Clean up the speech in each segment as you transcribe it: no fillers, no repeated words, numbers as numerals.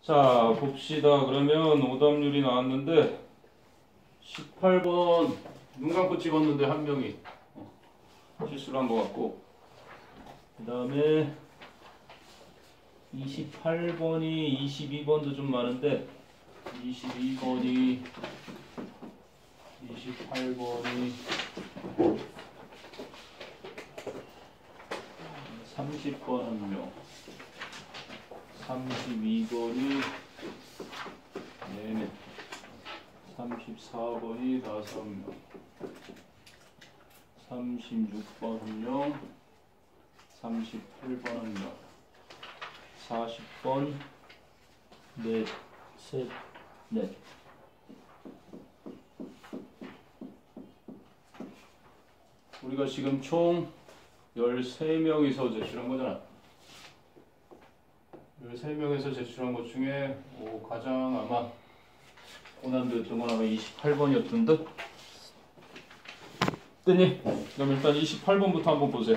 자, 봅시다. 그러면 오답률이 나왔는데 18번 눈 감고 찍었는데 한 명이 실수를 한 것 같고, 그 다음에 28번이 22번도 좀 많은데 28번이 30번 한 명, 32번이 4명, 34번이 5명, 36번 한 명, 38번 한 명, 40번 넷, 셋, 넷. 우리가 지금 총 13명이서 제출한 거잖아. 13명에서 제출한 것 중에 가장 아마 고난도였던 건 아마 28번이었던 듯? 뜨니? 그럼 일단 28번부터 한번 보세요.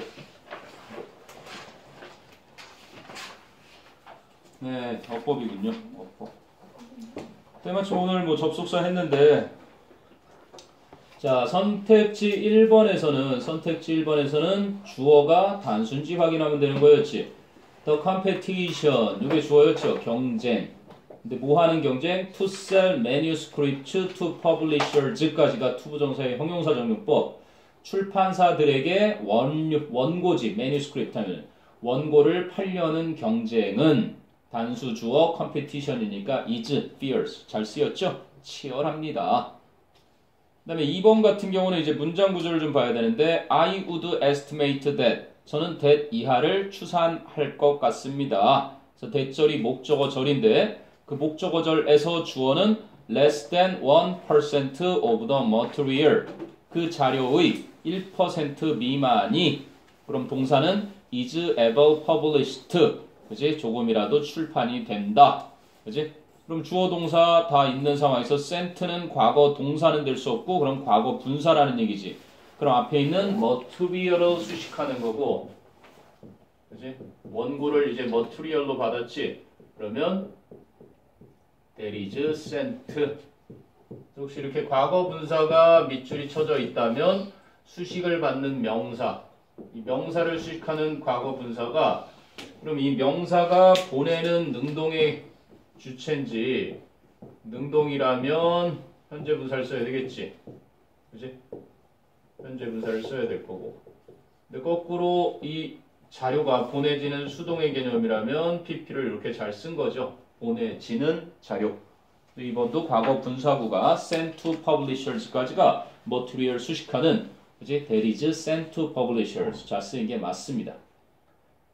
네, 어법이군요. 어법. 때마침 오늘 뭐 접속사 했는데, 자, 선택지 1번에서는 주어가 단순지 확인하면 되는 거였지. The competition, 이게 주어였죠. 경쟁. 근데 뭐 하는 경쟁? To sell manuscripts to publishers까지가 투부정사의 형용사 정용법. 출판사들에게 원고집, manuscript 하면 원고를 팔려는 경쟁은 단수 주어 competition이니까 is fierce. 잘 쓰였죠? 치열합니다. 그 다음에 2번 같은 경우는 이제 문장 구조를 좀 봐야 되는데 I would estimate that. 저는 that 이하를 추산할 것 같습니다. 그래서 that절이 목적어절인데 그 목적어절에서 주어는 less than 1% of the material. 그 자료의 1% 미만이, 그럼 동사는 is ever published. 그지? 조금이라도 출판이 된다. 그지? 그럼 주어 동사 다 있는 상황에서 sent는 과거 동사는 될 수 없고 그럼 과거 분사라는 얘기지. 그럼 앞에 있는 material을 수식하는 거고, 그지? 원고를 이제 material로 받았지. 그러면 there is sent. 혹시 이렇게 과거 분사가 밑줄이 쳐져 있다면 수식을 받는 명사, 이 명사를 수식하는 과거 분사가, 그럼 이 명사가 보내는 능동의 주체인지, 능동이라면 현재 분사를 써야 되겠지. 그지? 현재 분사를 써야 될 거고. 근데 거꾸로 이 자료가 보내지는 수동의 개념이라면 PP를 이렇게 잘 쓴 거죠. 보내지는 자료. 이번도 과거 분사구가 sent to publishers까지가 material 수식하는, 그지? That is sent to publishers. 자, 쓰인 게 맞습니다.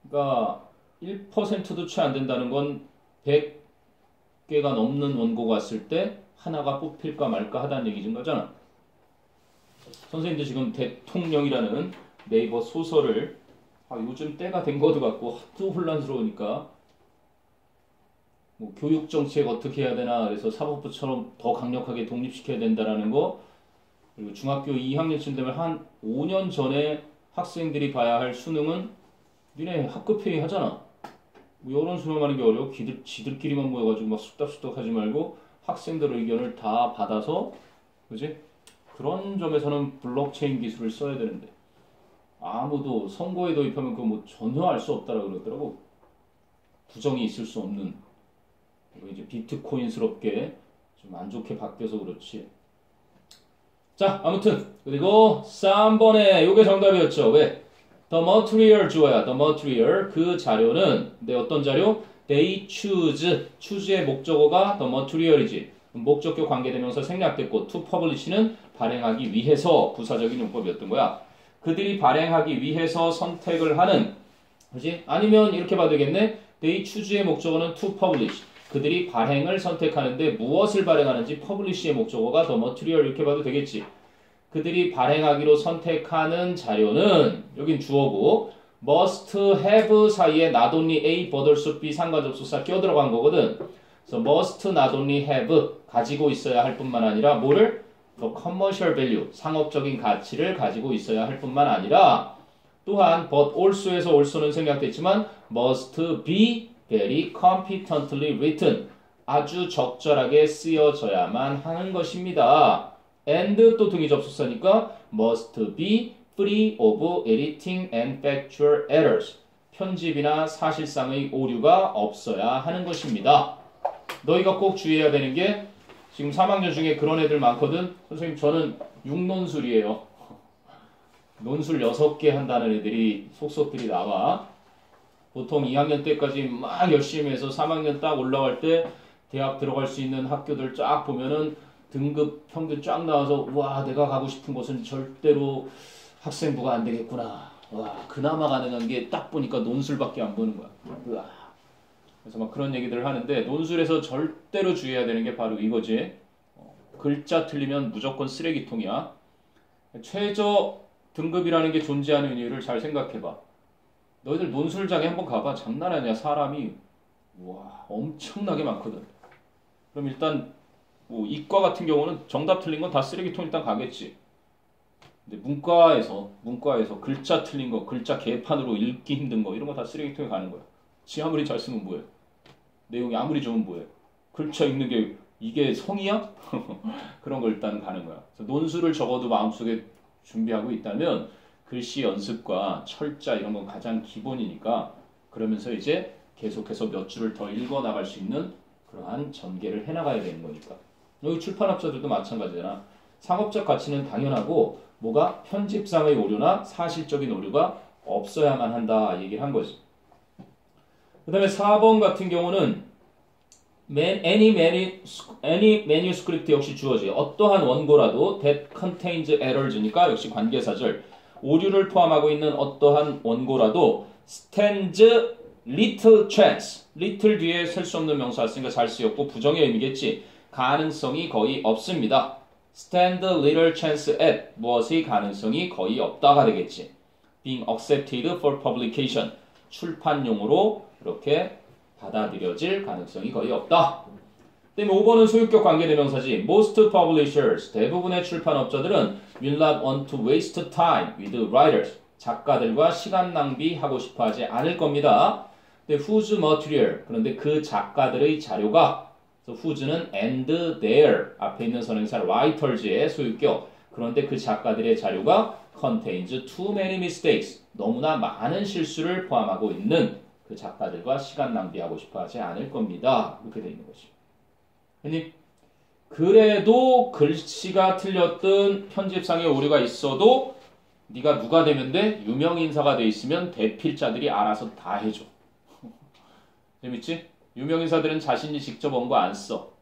그러니까 1%도 채 안 된다는 건 100개가 넘는 원고가 왔을 때 하나가 뽑힐까 말까 하다는 얘기인 거잖아. 선생님도 지금 대통령이라는 네이버 소설을 요즘 때가 된 것도 같고 하도 혼란스러우니까 뭐 교육 정책 어떻게 해야 되나, 그래서 사법부처럼 더 강력하게 독립시켜야 된다라는 거, 그리고 중학교 2학년쯤 되면 한 5년 전에 학생들이 봐야 할 수능은 니네 학급회의 하잖아. 뭐 이런 수능하는 게 어려워. 지들끼리만 모여가지고 막 쑥닥쑥닥 하지 말고 학생들 의견을 다 받아서, 그지? 그런 점에서는 블록체인 기술을 써야 되는데 아무도 선거에 도입하면 그거 뭐 전혀 알 수 없다라고 그러더라고. 부정이 있을 수 없는. 이제 비트코인스럽게 좀 안 좋게 바뀌어서 그렇지. 자, 아무튼 그리고 3번에 요게 정답이었죠. 왜? The material 주어야. The material. 그 자료는, 근데 어떤 자료? They choose. choose의 목적어가 the material이지. 목적격 관계대명사 생략됐고 to publish는 발행하기 위해서 부사적인 용법이었던 거야. 그들이 발행하기 위해서 선택을 하는, 그지? 아니면 이렇게 봐도 되겠네. They choose의 목적어는 to publish. 그들이 발행을 선택하는데 무엇을 발행하는지 publish의 목적어가 the material 이렇게 봐도 되겠지. 그들이 발행하기로 선택하는 자료는, 여긴 주어고 must have 사이에 not only A, but also B 상관접속사 껴들어간 거거든. 그래서 must not only have 가지고 있어야 할 뿐만 아니라 뭐를? The commercial value 상업적인 가치를 가지고 있어야 할 뿐만 아니라 또한 but also에서 also는 생략됐지만 must be very competently written 아주 적절하게 쓰여져야만 하는 것입니다. and 또 등이 접속사니까 must be free of editing and factual errors. 편집이나 사실상의 오류가 없어야 하는 것입니다. 너희가 꼭 주의해야 되는 게 지금 3학년 중에 그런 애들 많거든. 선생님 저는 6논술이에요. 논술 6개 한다는 애들이 속속들이 나와. 보통 2학년 때까지 막 열심히 해서 3학년 딱 올라갈 때 대학 들어갈 수 있는 학교들 쫙 보면은 등급 평균 쫙 나와서 와 내가 가고 싶은 곳은 절대로 학생부가 안 되겠구나. 와 그나마 가능한 게 딱 보니까 논술밖에 안 보는 거야. 우와. 그래서 막 그런 얘기들을 하는데 논술에서 절대로 주의해야 되는 게 바로 이거지. 글자 틀리면 무조건 쓰레기통이야. 최저 등급이라는 게 존재하는 이유를 잘 생각해봐. 너희들 논술장에 한번 가봐. 장난 아니야. 사람이 와 엄청나게 많거든. 그럼 일단 뭐 이과 같은 경우는 정답 틀린 건 다 쓰레기통 일단 가겠지. 근데 문과에서 글자 틀린 거, 글자 개판으로 읽기 힘든 거 이런 거 다 쓰레기통에 가는 거야. 지 아무리 잘 쓰면 뭐해? 내용이 아무리 좋으면 뭐해? 글자 읽는 게 이게 성의야? 그런 거 일단 가는 거야. 그래서 논술을 적어도 마음속에 준비하고 있다면 글씨 연습과 철자 이런 건 가장 기본이니까 그러면서 이제 계속해서 몇 줄을 더 읽어 나갈 수 있는 그러한 전개를 해나가야 되는 거니까. 여기 출판업자들도 마찬가지잖아. 상업적 가치는 당연하고 뭐가 편집상의 오류나 사실적인 오류가 없어야만 한다 얘기를 한 거지. 그 다음에 4번 같은 경우는 any manuscript 역시 주어지. 어떠한 원고라도 that contains errors니까 역시 관계사절. 오류를 포함하고 있는 어떠한 원고라도 stands little chance. little 뒤에 셀 수 없는 명사 쓰니까 잘 쓰였고 부정의 의미겠지. 가능성이 거의 없습니다. stand little chance at 무엇의 가능성이 거의 없다가 되겠지. being accepted for publication. 출판용으로 이렇게 받아들여질 가능성이 거의 없다. 그다음에 5번은 소유격 관계대명사지. Most publishers, 대부분의 출판업자들은 will not want to waste time with writers. 작가들과 시간 낭비하고 싶어하지 않을 겁니다. 근데 whose material, 그런데 그 작가들의 자료가, 그래서 whose는 and their 앞에 있는 선행사 writers의 소유격. 그런데 그 작가들의 자료가 contains too many mistakes. 너무나 많은 실수를 포함하고 있는 그 작가들과 시간 낭비하고 싶어하지 않을 겁니다. 이렇게 돼 있는 거지. 아니, 그래도 글씨가 틀렸든 편집상의 오류가 있어도 네가 누가 되면 돼? 유명인사가 돼 있으면 대필자들이 알아서 다 해줘. 재밌지? 유명인사들은 자신이 직접 원고 안 써.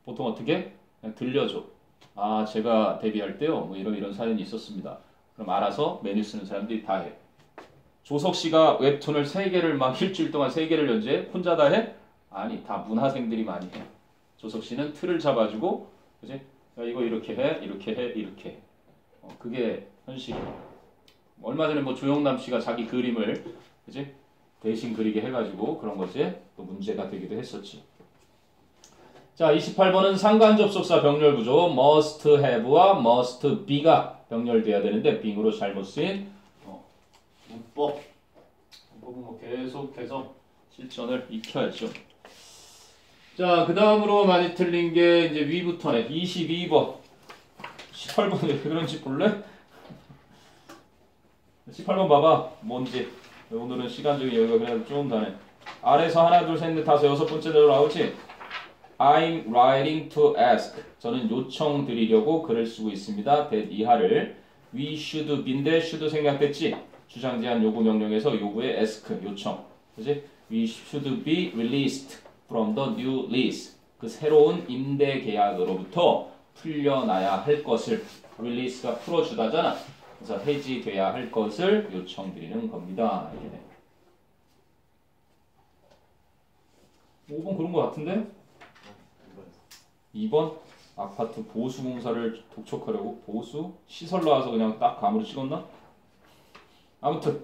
보통 어떻게? 그냥 들려줘. 아, 제가 데뷔할 때요. 뭐 이런 사연이 있었습니다. 그럼 알아서 메뉴 쓰는 사람들이 다 해. 조석 씨가 웹툰을 3개를 막 일주일 동안 3개를 연재해? 혼자 다 해? 아니, 다 문화생들이 많이 해. 조석 씨는 틀을 잡아주고, 그지? 야, 이거 이렇게 해, 이렇게 해, 이렇게 해. 그게 현실이야. 얼마 전에 뭐 조영남 씨가 자기 그림을, 그지? 대신 그리게 해가지고 그런 것이 또 문제가 되기도 했었지. 자, 28번은 상관접속사 병렬구조 must have와 must be가 병렬돼야 되는데 being으로 잘못 쓰인 문법은 뭐 계속해서 실전을 익혀야죠. 자, 그 다음으로 많이 틀린 게 이제 위부터네. 22번. 18번 왜 그런지 볼래? 18번 봐봐. 뭔지. 오늘은 시간적인 여유가 그래도 좀 다네. 아래서 하나, 둘, 셋, 넷, 다섯, 여섯 번째로 나오지? I'm writing to ask. 저는 요청드리려고 글을 쓰고 있습니다. that 이하를. We should be인데 should 생략됐지? 주장, 제한, 요구, 명령에서 요구에 ask, 요청. 그치? We should be released from the new lease. 그 새로운 임대 계약으로부터 풀려나야 할 것을 release가 풀어주다잖아. 그래서 해지돼야 할 것을 요청드리는 겁니다. 이렇게 돼. 5번 그런 거 같은데? 2번? 아파트 보수공사를 독촉하려고? 보수? 시설 나와서 그냥 딱 감으로 찍었나? 아무튼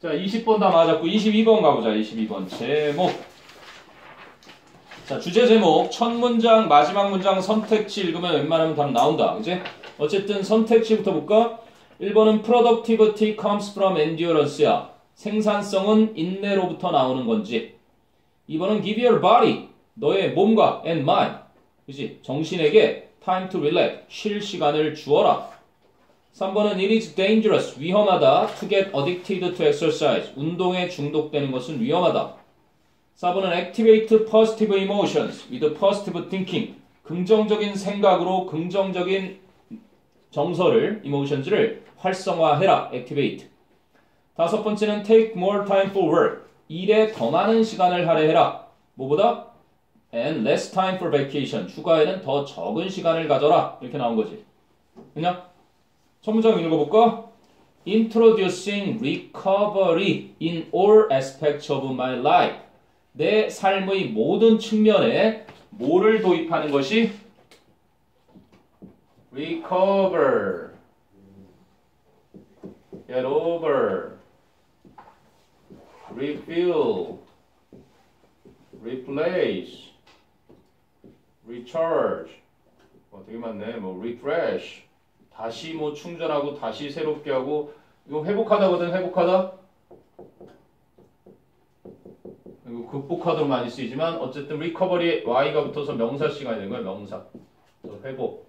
자 20번 다 맞았고 22번 가보자. 22번 제목. 자 주제 제목 첫 문장 마지막 문장 선택지 읽으면 웬만하면 답 나온다. 그치? 어쨌든 선택지부터 볼까? 1번은 productivity comes from endurance야. 생산성은 인내로부터 나오는 건지. 2번은 give your body. 너의 몸과 and mind, 그치? 정신에게 time to relax, 쉴 시간을 주어라. 3번은 it is dangerous, 위험하다. to get addicted to exercise, 운동에 중독되는 것은 위험하다. 4번은 activate positive emotions with positive thinking, 긍정적인 생각으로 긍정적인 정서를, emotions를 활성화해라. activate. 5번째는 take more time for work, 일에 더 많은 시간을 할애해라. 뭐보다? and less time for vacation, 휴가에는 더 적은 시간을 가져라. 이렇게 나온 거지. 그냥 첫 문장 읽어볼까? Introducing recovery in all aspects of my life. 내 삶의 모든 측면에 뭐를 도입하는 것이? recover, get over, refill, replace, recharge, 되게 많네. 뭐 refresh, 다시 뭐 충전하고 다시 새롭게 하고, 이거 회복하다거든. 회복하다. 이거 극복하도록 많이 쓰이지만 어쨌든 recovery에 y가 붙어서 명사 시간이 되는 거야. 명사. 회복.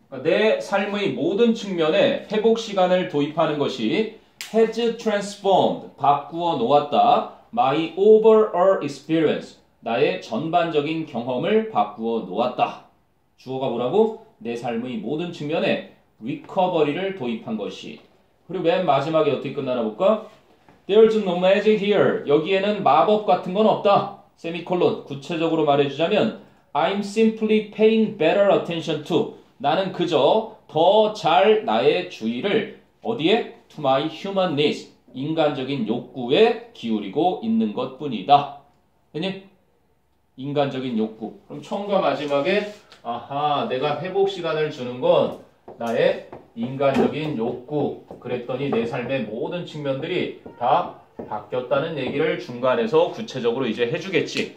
그러니까 내 삶의 모든 측면에 회복 시간을 도입하는 것이 has transformed, 바꾸어 놓았다. my overall experience, 나의 전반적인 경험을 바꾸어 놓았다. 주어가 뭐라고? 내 삶의 모든 측면에 recovery를 도입한 것이. 그리고 맨 마지막에 어떻게 끝나나 볼까? There's no magic here. 여기에는 마법 같은 건 없다. 세미콜론. 구체적으로 말해주자면 I'm simply paying better attention to. 나는 그저 더 잘 나의 주의를 어디에? To my human needs. 인간적인 욕구에 기울이고 있는 것뿐이다. 됐니? 인간적인 욕구. 그럼 처음과 마지막에 아하, 내가 회복 시간을 주는 건 나의 인간적인 욕구. 그랬더니 내 삶의 모든 측면들이 다 바뀌었다는 얘기를 중간에서 구체적으로 이제 해주겠지.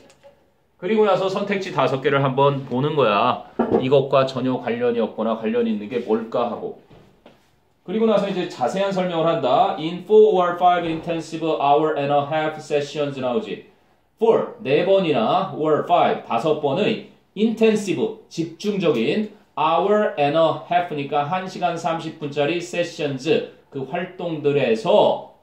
그리고 나서 선택지 5개를 한번 보는 거야. 이것과 전혀 관련이 없거나 관련이 있는 게 뭘까 하고. 그리고 나서 이제 자세한 설명을 한다. In 4 or 5 intensive hour and a half sessions 나오지. 4, 4번이나 or 5, 5번의 intensive, 집중적인 hour and a half니까 1시간 30분짜리 sessions, 그 활동들에서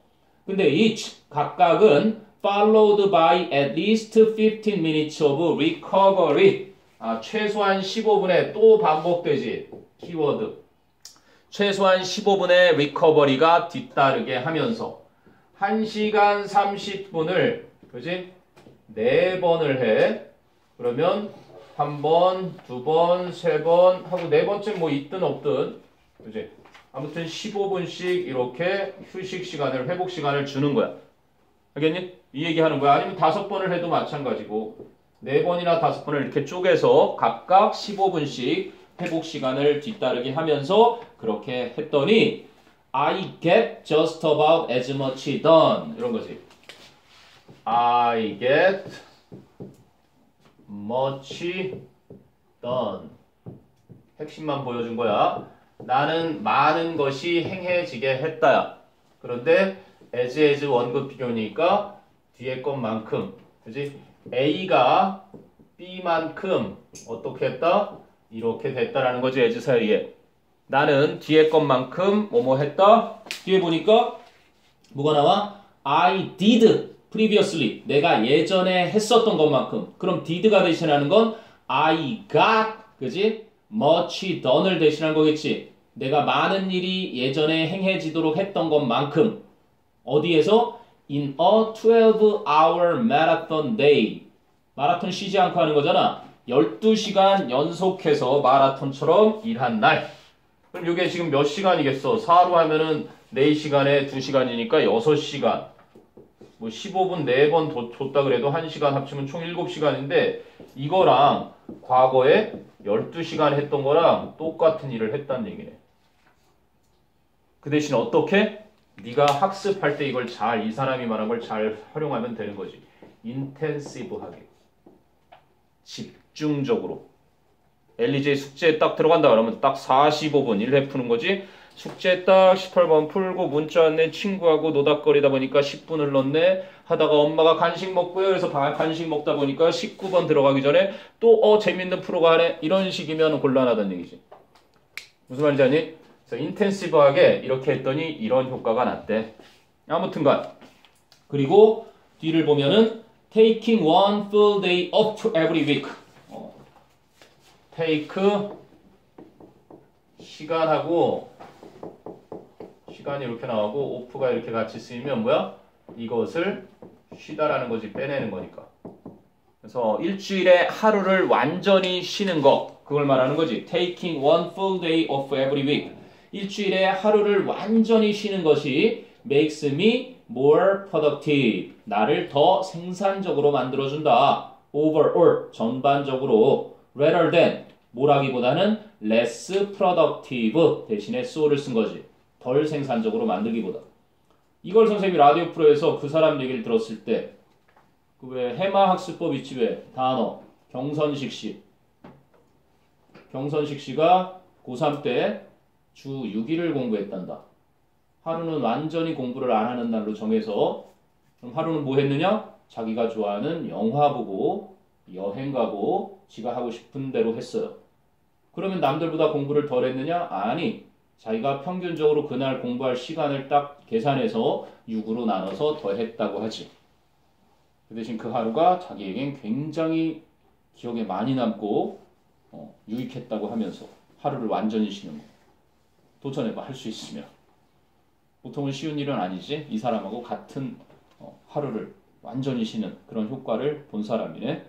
근데 each, 각각은 followed by at least 15 minutes of recovery. 최소한 15분에 또 반복되지. 키워드. 최소한 15분의 recovery가 뒤따르게 하면서 1시간 30분을 그지? 4번을 해. 그러면 1번, 2번, 3번 하고 4번째 뭐 있든 없든 그지? 아무튼 15분씩 이렇게 휴식 시간을, 회복 시간을 주는 거야. 알겠니? 이 얘기하는 거야. 아니면 5번을 해도 마찬가지고 4번이나 5번을 이렇게 쪼개서 각각 15분씩 회복 시간을 뒤따르게 하면서 그렇게 했더니 I get just about as much done. 이런 거지. I get much done. 핵심만 보여준 거야. 나는 많은 것이 행해지게 했다야. 그런데 as 원급 비교니까 뒤에 것만큼, 그지? A가 B만큼 어떻게 했다? 이렇게 됐다라는 거지. as 사이에. 나는 뒤에 것만큼 뭐뭐 했다? 뒤에 보니까 뭐가 나와? I did previously. 내가 예전에 했었던 것만큼. 그럼 did가 대신하는 건 I got, 그지? much done을 대신한 거겠지. 내가 많은 일이 예전에 행해지도록 했던 것만큼. 어디에서? In a 12-hour marathon day. 마라톤 쉬지 않고 하는 거잖아. 12시간 연속해서 마라톤처럼 일한 날. 그럼 이게 지금 몇 시간이겠어? 4로 하면은 4시간에 2시간이니까 6시간. 뭐 15분 4번 줬다 그래도 1시간 합치면 총 7시간인데 이거랑 과거에 12시간 했던 거랑 똑같은 일을 했다는 얘기네. 그 대신 어떻게? 네가 학습할 때 이걸 잘, 이 사람이 말한 걸 잘 활용하면 되는 거지. 인텐시브하게. 집중적으로. 엘리제이 숙제에 딱 들어간다 그러면 딱 45분 1회 푸는 거지. 숙제 딱 18번 풀고 문자 왔네. 친구하고 노닥거리다 보니까 10분 흘렀네. 하다가 엄마가 간식 먹고요. 그래서 간식 먹다 보니까 19번 들어가기 전에 또 재밌는 프로가 하네. 이런 식이면 곤란하다는 얘기지. 무슨 말인지 아니? 그래서 인텐시브하게 이렇게 했더니 이런 효과가 났대. 아무튼간 그리고 뒤를 보면은 taking one full day off every week. take 시간이 이렇게 나오고 off가 이렇게 같이 쓰이면 뭐야? 이것을 쉬다라는 거지. 빼내는 거니까. 그래서 일주일에 하루를 완전히 쉬는 거 그걸 말하는 거지. taking one full day off every week. 일주일에 하루를 완전히 쉬는 것이 makes me more productive. 나를 더 생산적으로 만들어준다. overall, 전반적으로. rather than, 뭐라기보다는 less productive 대신에 so를 쓴 거지. 덜 생산적으로 만들기보다. 이걸 선생님이 라디오 프로에서 그 사람 얘기를 들었을 때 그 왜 해마학습법 있지 왜 단어 경선식 씨가 고3 때 주 6일을 공부했단다. 하루는 완전히 공부를 안 하는 날로 정해서 그럼 하루는 뭐 했느냐? 자기가 좋아하는 영화 보고 여행 가고 지가 하고 싶은 대로 했어요. 그러면 남들보다 공부를 덜 했느냐? 아니. 자기가 평균적으로 그날 공부할 시간을 딱 계산해서 6으로 나눠서 더 했다고 하지. 그 대신 그 하루가 자기에겐 굉장히 기억에 많이 남고 유익했다고 하면서 하루를 완전히 쉬는 거. 도전해봐. 할 수 있으면. 보통은 쉬운 일은 아니지. 이 사람하고 같은 하루를 완전히 쉬는 그런 효과를 본 사람이네.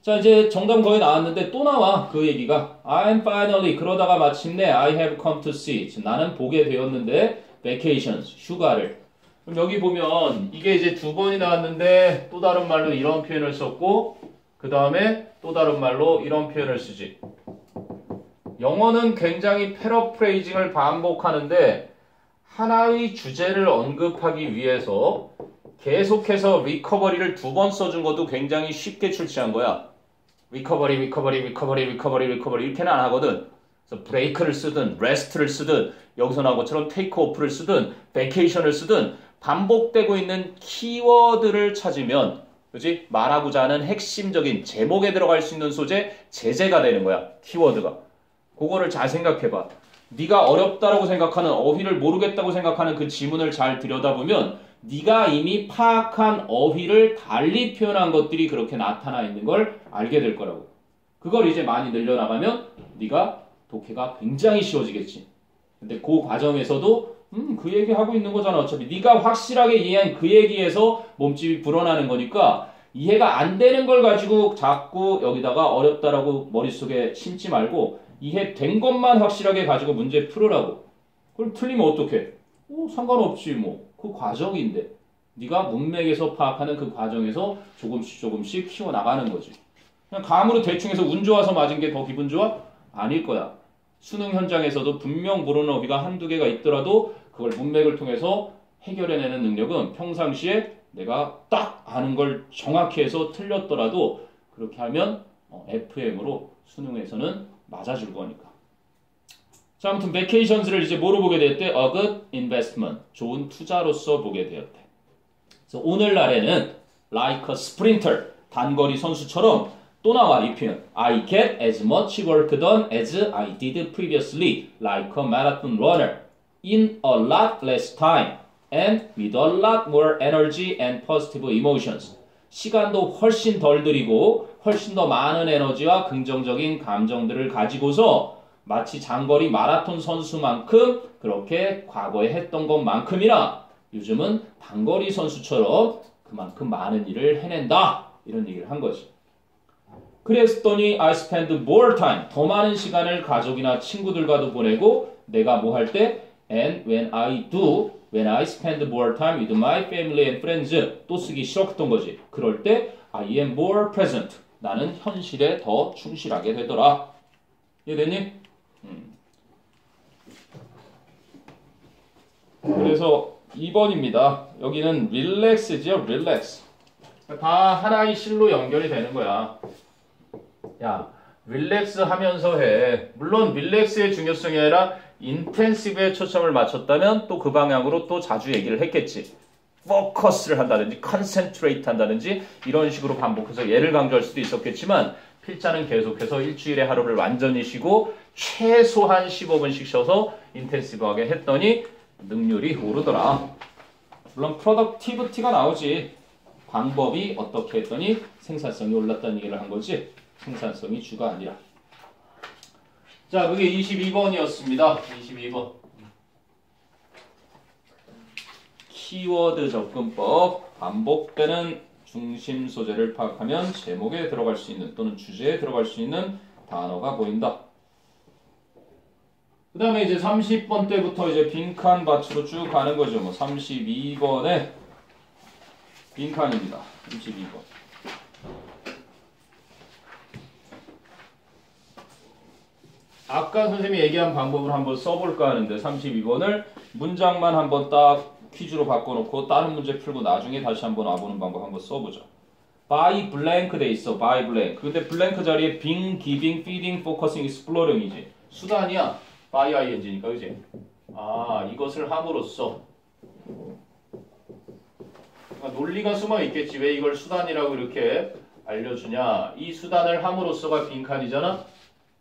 자, 이제 정답 거의 나왔는데 또 나와 그 얘기가. I'm finally 그러다가 마침내 I have come to see. 나는 보게 되었는데 vacations 휴가를. 그럼 여기 보면 이게 이제 두 번이 나왔는데 또 다른 말로 이런 표현을 썼고 그 다음에 또 다른 말로 이런 표현을 쓰지. 영어는 굉장히 패러프레이징을 반복하는데 하나의 주제를 언급하기 위해서 계속해서 리커버리를 두 번 써준 것도 굉장히 쉽게 출시한 거야. 리커버리 이렇게는 안 하거든. 그래서 브레이크를 쓰든 레스트를 쓰든 여기서 나온 것처럼 테이크 오프를 쓰든 베케이션을 쓰든 반복되고 있는 키워드를 찾으면 그렇지? 말하고자 하는 핵심적인 제목에 들어갈 수 있는 소재 제재가 되는 거야. 키워드가. 그거를 잘 생각해봐. 네가 어렵다라고 생각하는 어휘를 모르겠다고 생각하는 그 지문을 잘 들여다보면 네가 이미 파악한 어휘를 달리 표현한 것들이 그렇게 나타나 있는 걸 알게 될 거라고. 그걸 이제 많이 늘려나가면 네가 독해가 굉장히 쉬워지겠지. 근데 그 과정에서도 그 얘기 하고 있는 거잖아. 어차피 네가 확실하게 이해한 그 얘기에서 몸집이 불어나는 거니까 이해가 안 되는 걸 가지고 자꾸 여기다가 어렵다라고 머릿속에 심지 말고 이해된 것만 확실하게 가지고 문제 풀으라고. 그럼 틀리면 어떡해? 상관없지 뭐. 그 과정인데 네가 문맥에서 파악하는 그 과정에서 조금씩 키워나가는 거지. 그냥 감으로 대충 해서 운 좋아서 맞은 게 더 기분 좋아? 아닐 거야. 수능 현장에서도 분명 모르는 어휘가 한두 개가 있더라도 그걸 문맥을 통해서 해결해내는 능력은 평상시에 내가 딱 아는 걸 정확히 해서 틀렸더라도 그렇게 하면 FM으로 수능에서는 맞아줄 거니까. 자, 아무튼 vacations를 이제 뭐로 보게 되었대? A good investment. 좋은 투자로서 보게 되었대. 그래서 오늘날에는 like a sprinter. 단거리 선수처럼 또 나와 이 표현. I get as much work done as I did previously. Like a marathon runner. In a lot less time. And with a lot more energy and positive emotions. 시간도 훨씬 덜 들이고 훨씬 더 많은 에너지와 긍정적인 감정들을 가지고서 마치 장거리 마라톤 선수만큼 그렇게 과거에 했던 것만큼이나 요즘은 단거리 선수처럼 그만큼 많은 일을 해낸다. 이런 얘기를 한 거지. 그랬더니 I spend more time. 더 많은 시간을 가족이나 친구들과도 보내고 내가 뭐 할 때 and when I spend more time with my family and friends 또 쓰기 싫었던 거지. 그럴 때 I am more present. 나는 현실에 더 충실하게 되더라. 이해됐니? 그래서 2번입니다. 여기는 relax죠. relax. 다 하나의 실로 연결이 되는 거야. 야, relax 하면서 해. 물론 relax의 중요성이 아니라 인텐시브에 초점을 맞췄다면 또 그 방향으로 또 자주 얘기를 했겠지. 포커스를 한다든지 컨센트레이트 한다든지 이런 식으로 반복해서 얘를 강조할 수도 있었겠지만 필자는 계속해서 일주일에 하루를 완전히 쉬고 최소한 15분씩 쉬어서 인텐시브하게 했더니 능률이 오르더라. 물론 프로덕티비티가 나오지. 방법이 어떻게 했더니 생산성이 올랐다는 얘기를 한 거지. 생산성이 주가 아니라. 자, 그게 22번이었습니다. 22번. 키워드 접근법. 반복되는 중심 소재를 파악하면 제목에 들어갈 수 있는 또는 주제에 들어갈 수 있는 단어가 보인다. 그 다음에 이제 30번 때부터 이제 빈칸 밭으로 쭉 가는 거죠. 뭐 32번에 빈칸입니다. 32번. 아까 선생님이 얘기한 방법을 한번 써볼까 하는데 32번을 문장만 한번 딱 퀴즈로 바꿔놓고 다른 문제 풀고 나중에 다시 한번 와보는 방법 한번 써보자. by blank 돼 있어. by blank. 근데 blank 자리에 being, giving, feeding, focusing, exploring이지. 수단이야. by ing니까 그지? 아, 이것을 함으로써. 그러니까 논리가 숨어 있겠지. 왜 이걸 수단이라고 이렇게 알려주냐. 이 수단을 함으로써가 빈칸이잖아.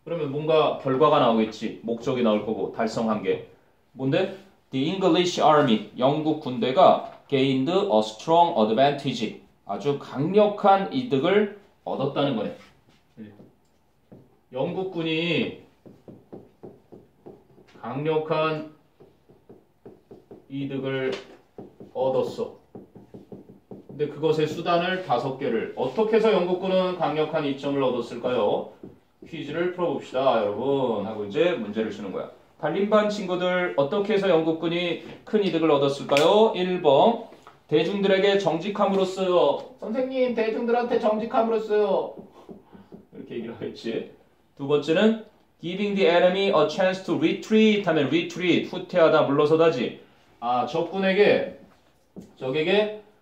그러면 뭔가 결과가 나오겠지. 목적이 나올 거고 달성한 게. 뭔데? The English Army, 영국 군대가 gained a strong advantage. 아주 강력한 이득을 얻었다는 거네. 영국군이 강력한 이득을 얻었어. 근데 그것의 수단을 5개를 어떻게 해서 영국군은 강력한 이점을 얻었을까요? 퀴즈를 풀어봅시다, 여러분. 하고 이제 문제를 주는 거야. 달림반 친구들 어떻게 해서 영국군이 큰 이득을 얻었을까요? 1번 대중들에게 정직함으로써요. 선생님 대중들한테 정직함으로써요. 이렇게 얘기를 하겠지. 두 번째는 giving the enemy a chance to retreat 하면 retreat 후퇴하다 물러서다지. 아, 적에게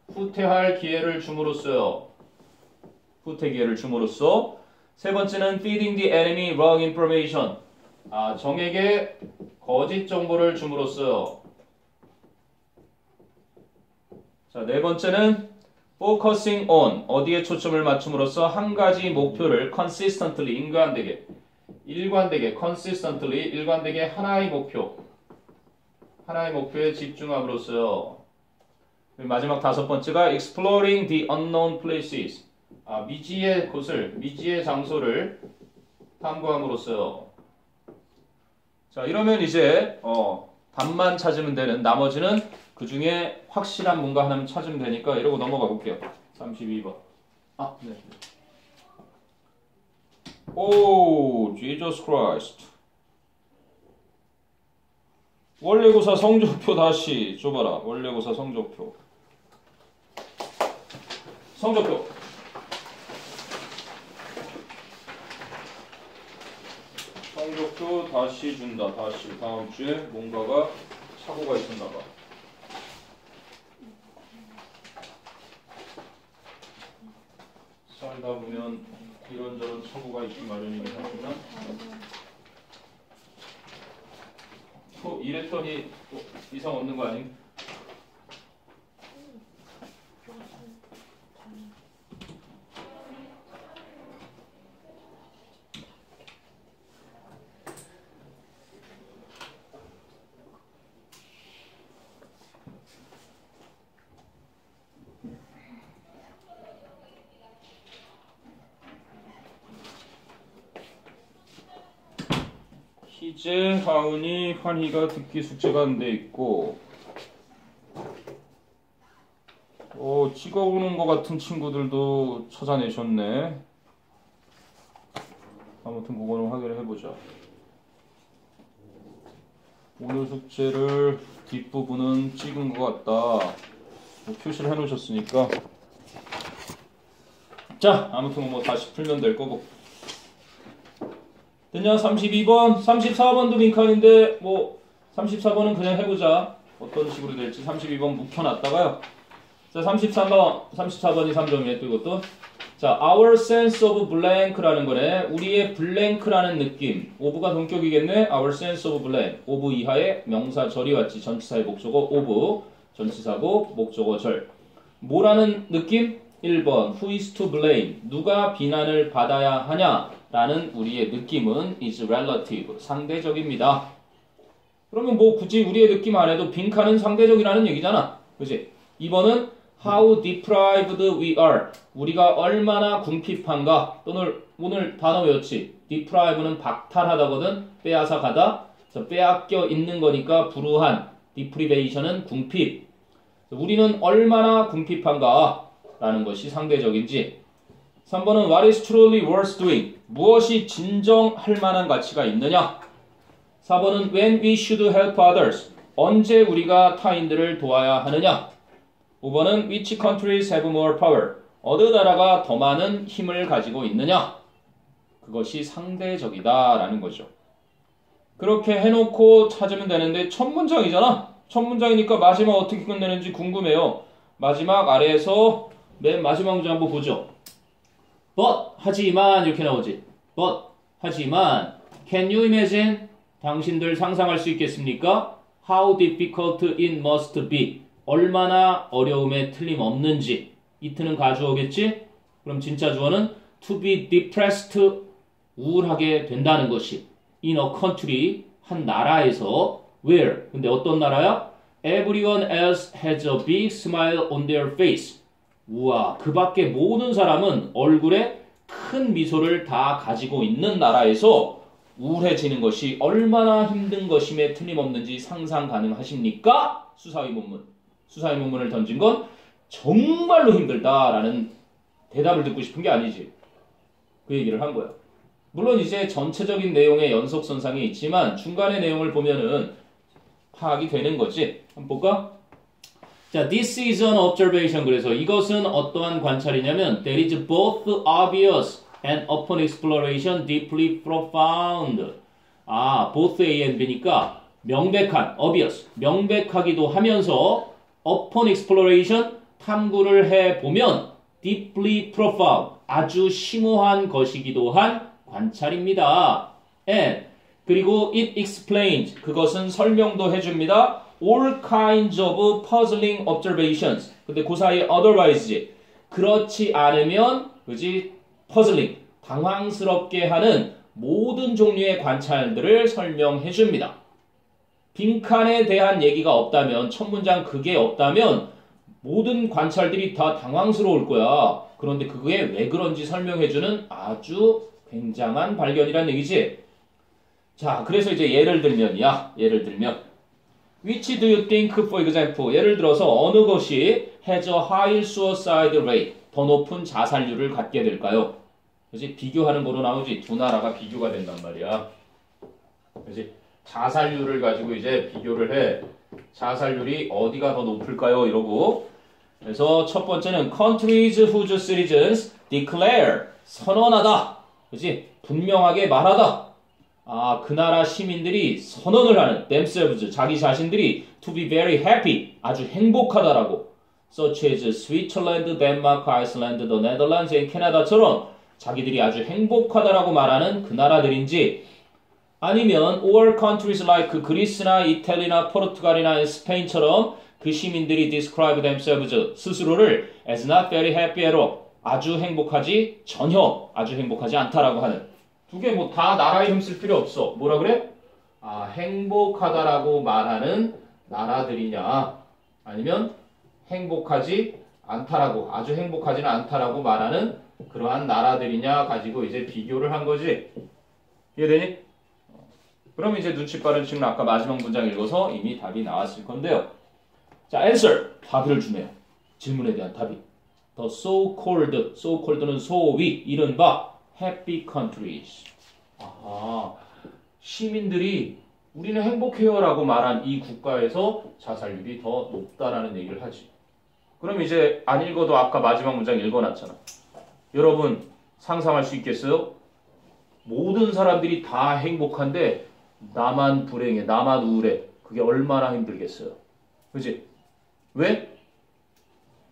후퇴할 기회를 줌으로써요. 후퇴 기회를 줌으로써. 세 번째는 feeding the enemy wrong information. 아, 적에게 거짓 정보를 줌으로써요. 자, 네 번째는 focusing on 어디에 초점을 맞춤으로써 한 가지 목표를 consistently 일관되게 consistently 일관되게 하나의 목표에 집중함으로써요. 마지막 5번째가 exploring the unknown places. 아, 미지의 장소를 탐구함으로써요. 자, 이러면 이제 답만 찾으면 되는, 나머지는 그 중에 확실한 뭔가 하나만 찾으면 되니까 이러고 넘어가 볼게요. 32번. 아, 네. 오, Jesus Christ. 원래고사 성적표 다시 줘봐라. 원래고사 성적표. 성적표 다시 준다. 다시 다음 주에 뭔가가 착오가 있었나 봐. 살다 보면 이런저런 착오가 있기 마련이긴 하지만 또 이랬더니 또 이상 없는 거 아니? 희재, 하은이, 환희가 듣기 숙제가 안 돼 있고 찍어보는 것 같은 친구들도 찾아내셨네. 아무튼 그거는 확인을 해보자. 오늘 숙제를 뒷부분은 찍은 것 같다. 표시를 해놓으셨으니까 자, 아무튼 뭐 다시 풀면 될 거고. 됐냐? 32번, 34번도 빈칸인데 뭐 34번은 그냥 해보자. 어떤 식으로 될지. 32번 묵혀놨다가요. 자, 34번이 3점이네 또 이것도. 자, our sense of blank라는 거네. 우리의 blank라는 느낌. of가 동격이겠네. our sense of blank. of 이하에 명사 절이 왔지. 전치사의 목적어 of. 전치사고 목적어 절. 뭐라는 느낌? 1번. Who is to blame? 누가 비난을 받아야 하냐? 라는 우리의 느낌은 is relative. 상대적입니다. 그러면 뭐 굳이 우리의 느낌 안 해도 빈칸은 상대적이라는 얘기잖아. 그치? 2번은 How deprived we are. 우리가 얼마나 궁핍한가. 또는 오늘 단어 외웠지. deprive는 박탈하다거든. 빼앗아 가다. 그래서 빼앗겨 있는 거니까 불우한. deprivation은 궁핍. 우리는 얼마나 궁핍한가 라는 것이 상대적인지. 3번은 What is truly worth doing. 무엇이 진정할 만한 가치가 있느냐. 4번은 When we should help others. 언제 우리가 타인들을 도와야 하느냐. 5번은 Which countries have more power? 어느 나라가 더 많은 힘을 가지고 있느냐? 그것이 상대적이다 라는 거죠. 그렇게 해놓고 찾으면 되는데 첫 문장이잖아. 첫 문장이니까 마지막 어떻게 끝내는지 궁금해요. 마지막 아래에서 맨 마지막 문장 한번 보죠. But 하지만 이렇게 나오지. But 하지만 Can you imagine? 당신들 상상할 수 있겠습니까? How difficult it must be. 얼마나 어려움에 틀림없는지. it는 가주어겠지? 그럼 진짜 주어는 to be depressed, 우울하게 된다는 것이 in a country, 한 나라에서 where, 근데 어떤 나라야? Everyone else has a big smile on their face. 우와, 그 밖에 모든 사람은 얼굴에 큰 미소를 다 가지고 있는 나라에서 우울해지는 것이 얼마나 힘든 것임에 틀림없는지 상상 가능하십니까? 수사의문문. 수사의문문을 던진 건 정말로 힘들다라는 대답을 듣고 싶은 게 아니지. 그 얘기를 한 거야. 물론 이제 전체적인 내용의 연속선상이 있지만 중간의 내용을 보면은 파악이 되는 거지. 한번 볼까? 자, this is an observation. 그래서 이것은 어떠한 관찰이냐면 that is both obvious and upon exploration deeply profound. 아, both A and B니까 명백한, obvious, 명백하기도 하면서 upon exploration, 탐구를 해보면 deeply profound, 아주 심오한 것이기도 한 관찰입니다. And 그리고 it explains, 그것은 설명도 해줍니다. all kinds of puzzling observations. 근데 그 사이에 otherwise지. 그렇지 않으면, 그지? puzzling, 당황스럽게 하는 모든 종류의 관찰들을 설명해 줍니다. 빈칸에 대한 얘기가 없다면, 첫 문장 그게 없다면 모든 관찰들이 다 당황스러울 거야. 그런데 그게 왜 그런지 설명해주는 아주 굉장한 발견이란 얘기지. 자, 그래서 이제 예를 들면 Which do you think, for example, 예를 들어서 어느 것이 has a high suicide rate, 더 높은 자살률을 갖게 될까요? 그지? 비교하는 거로 나오지. 두 나라가 비교가 된단 말이야. 그지? 자살률을 가지고 이제 비교를 해. 자살률이 어디가 더 높을까요? 이러고. 그래서 첫 번째는 countries whose citizens declare, 선언하다. 그지? 분명하게 말하다. 아, 그 나라 시민들이 선언을 하는 themselves, 자기 자신들이 to be very happy, 아주 행복하다라고. such as Switzerland, Denmark, Iceland, the Netherlands, and Canada처럼 자기들이 아주 행복하다라고 말하는 그 나라들인지, 아니면 or countries like 그리스나 이탈리나 포르투갈이나 스페인처럼 그 시민들이 describe themselves, 스스로를 as not very happy at all, 아주 행복하지 전혀 아주 행복하지 않다라고 하는. 두 개 뭐 다 나라 이름 쓸 필요 없어. 뭐라 그래? 아, 행복하다라고 말하는 나라들이냐, 아니면 행복하지 않다라고, 아주 행복하지는 않다라고 말하는 그러한 나라들이냐 가지고 이제 비교를 한 거지. 이해되니? 그럼 이제 눈치 빠른 친구는 아까 마지막 문장 읽어서 이미 답이 나왔을 건데요. 자, answer. 답을 주네요. 질문에 대한 답이. The so-called, so-called는 소위, 이른바 happy countries. 아, 시민들이 우리는 행복해요라고 말한 이 국가에서 자살률이 더 높다라는 얘기를 하지. 그럼 이제 안 읽어도 아까 마지막 문장 읽어놨잖아. 여러분 상상할 수 있겠어요? 모든 사람들이 다 행복한데 나만 불행해, 나만 우울해. 그게 얼마나 힘들겠어요. 그치? 왜?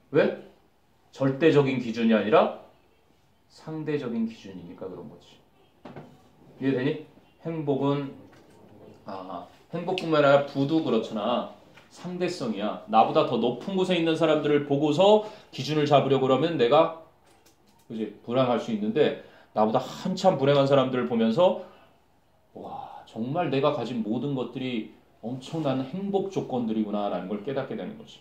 왜? 절대적인 기준이 아니라 상대적인 기준이니까 그런 거지. 이해되니? 행복은 행복뿐만 아니라 부도 그렇잖아. 상대성이야. 나보다 더 높은 곳에 있는 사람들을 보고서 기준을 잡으려고 그러면 내가 그지 불행할 수 있는데 나보다 한참 불행한 사람들을 보면서 와 정말 내가 가진 모든 것들이 엄청난 행복 조건들이구나 라는 걸 깨닫게 되는 거지.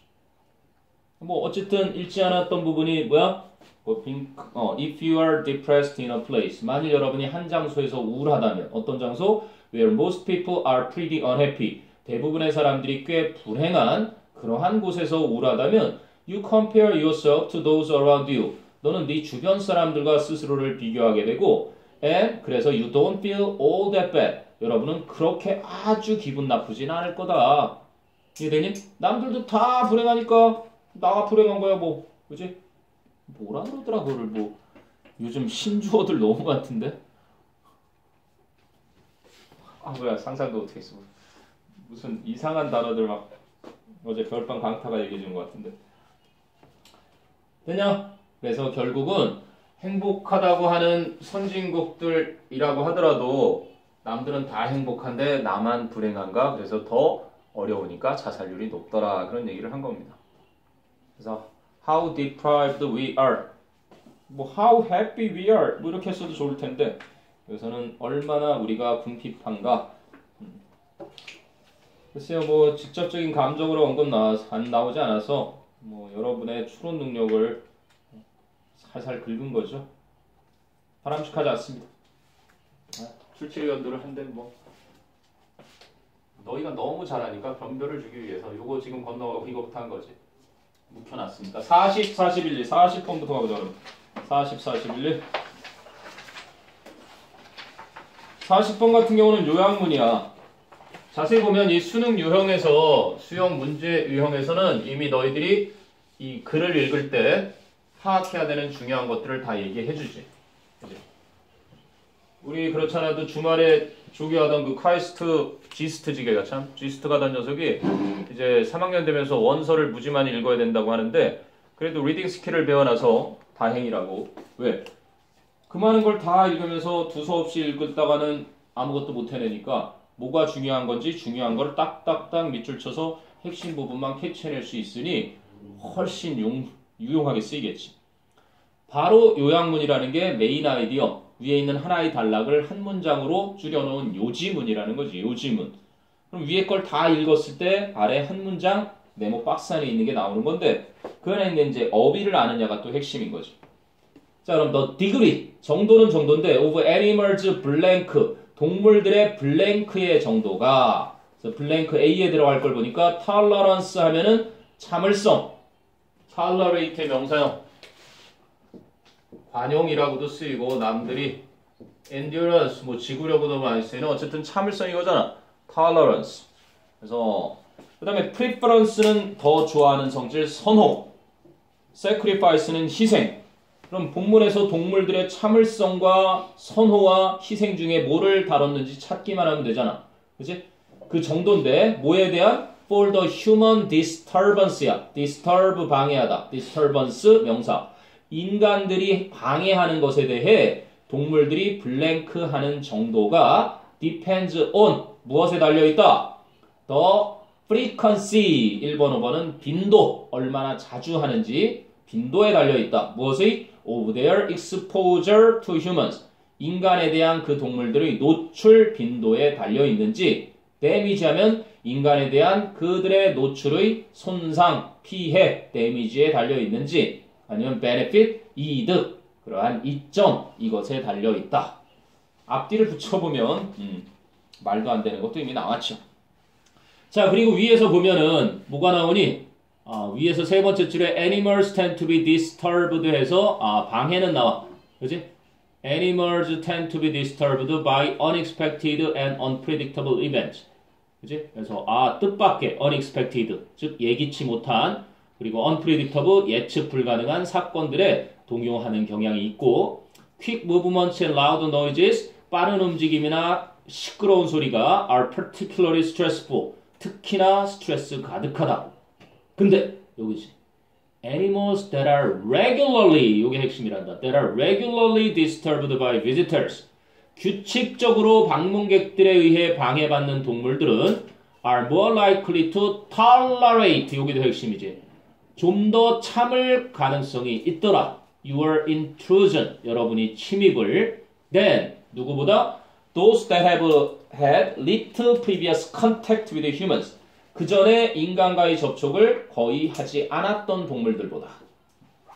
뭐 어쨌든 읽지 않았던 부분이 뭐야? If you are depressed in a place 만일 여러분이 한 장소에서 우울하다면 어떤 장소? Where most people are pretty unhappy 대부분의 사람들이 꽤 불행한 그러한 곳에서 우울하다면 You compare yourself to those around you 너는 네 주변 사람들과 스스로를 비교하게 되고 And 그래서 you don't feel all that bad 여러분은 그렇게 아주 기분 나쁘진 않을 거다. 이해되니? 남들도 다 불행하니까 나가 불행한 거야 뭐 그지? 뭐라 그러더라 그거를 뭐 요즘 신조어들 너무 같은데? 뭐야 상상도 어떻게 했어 무슨 이상한 단어들 막 어제 겨울밤 강타가 얘기해 주는 것 같은데 되냐? 그래서 결국은 행복하다고 하는 선진국들이라고 하더라도 남들은 다 행복한데 나만 불행한가? 그래서 더 어려우니까 자살률이 높더라 그런 얘기를 한 겁니다. 그래서 how deprived we are 뭐 how happy we are 뭐 이렇게 써도 좋을 텐데 여기서는 얼마나 우리가 궁핍한가 글쎄요 뭐 직접적인 감정으로 언급 안 나오지 않아서 뭐 여러분의 추론 능력을 살살 긁은 거죠. 바람직하지 않습니다. 출제위원들을 한데 뭐 너희가 너무 잘하니까 변별을 주기 위해서 요거 지금 건너가고 이거부터 한 거지. 묵혀놨습니다. 40, 41, 40번부터 가보자 그럼. 40, 41, 40번 같은 경우는 요약문이야. 자세히 보면 이 수능 유형에서 수형 문제 유형에서는 이미 너희들이 이 글을 읽을 때 파악해야 되는 중요한 것들을 다 얘기해 주지. 그치? 우리 그렇지 않아도 주말에 조교하던 그 카이스트 지스트 지게가 참 지스트 가던 녀석이 이제 3학년 되면서 원서를 무지 많이 읽어야 된다고 하는데 그래도 리딩 스킬을 배워놔서 다행이라고. 왜? 그 많은 걸 다 읽으면서 두서없이 읽다가는 아무것도 못 해내니까 뭐가 중요한 건지 중요한 걸 딱딱딱 밑줄 쳐서 핵심 부분만 캐치해낼 수 있으니 훨씬 유용하게 쓰이겠지. 바로 요약문이라는 게 메인 아이디어 위에 있는 하나의 단락을 한 문장으로 줄여놓은 요지문이라는 거지. 요지문. 그럼 위에 걸 다 읽었을 때 아래 한 문장 네모 박스 안에 있는 게 나오는 건데 그 안에 있는 이제 어휘를 아느냐가 또 핵심인 거지. 자 그럼 the degree 정도는 정도인데 of animals blank 동물들의 블랭크의 정도가 그래서 블랭크 A에 들어갈 걸 보니까 tolerance 하면은 참을성 tolerate의 명사형 관용이라고도 쓰이고 남들이 endurance 뭐 지구력으로 많이 쓰이는 어쨌든 참을성 이거잖아. tolerance. 그래서 그 다음에 preference는 더 좋아하는 성질 선호. sacrifice는 희생. 그럼 본문에서 동물들의 참을성과 선호와 희생 중에 뭐를 다뤘는지 찾기만 하면 되잖아. 그치? 그 정도인데 뭐에 대한 for the human disturbance야. disturb 방해하다. disturbance 명사. 인간들이 방해하는 것에 대해 동물들이 블랭크 하는 정도가 depends on 무엇에 달려있다? the frequency 1번, 5번은 빈도 얼마나 자주 하는지 빈도에 달려있다. 무엇의? of their exposure to humans 인간에 대한 그 동물들의 노출 빈도에 달려있는지 damage하면 인간에 대한 그들의 노출의 손상, 피해, damage에 달려있는지 아니면 benefit, 이득, 그러한 이점 이것에 달려있다. 앞뒤를 붙여보면 말도 안 되는 것도 이미 나왔죠. 자 그리고 위에서 보면은 뭐가 나오니? 위에서 세 번째 줄에 animals tend to be disturbed 해서 방해는 나와. 그지? animals tend to be disturbed by unexpected and unpredictable events. 그지? 그래서 뜻밖의 unexpected 즉 예기치 못한 그리고 unpredictable 예측 불가능한 사건들에 동요하는 경향이 있고 quick movements and loud noises 빠른 움직임이나 시끄러운 소리가 are particularly stressful 특히나 스트레스 가득하다. 근데 여기지 animals that are regularly, 이게 핵심이란다. that are regularly disturbed by visitors. 규칙적으로 방문객들에 의해 방해받는 동물들은 are more likely to tolerate, 여기도 핵심이지. 좀 더 참을 가능성이 있더라. Your intrusion, 여러분이 침입을 than, 누구보다? Those that have had little previous contact with humans. 그 전에 인간과의 접촉을 거의 하지 않았던 동물들보다.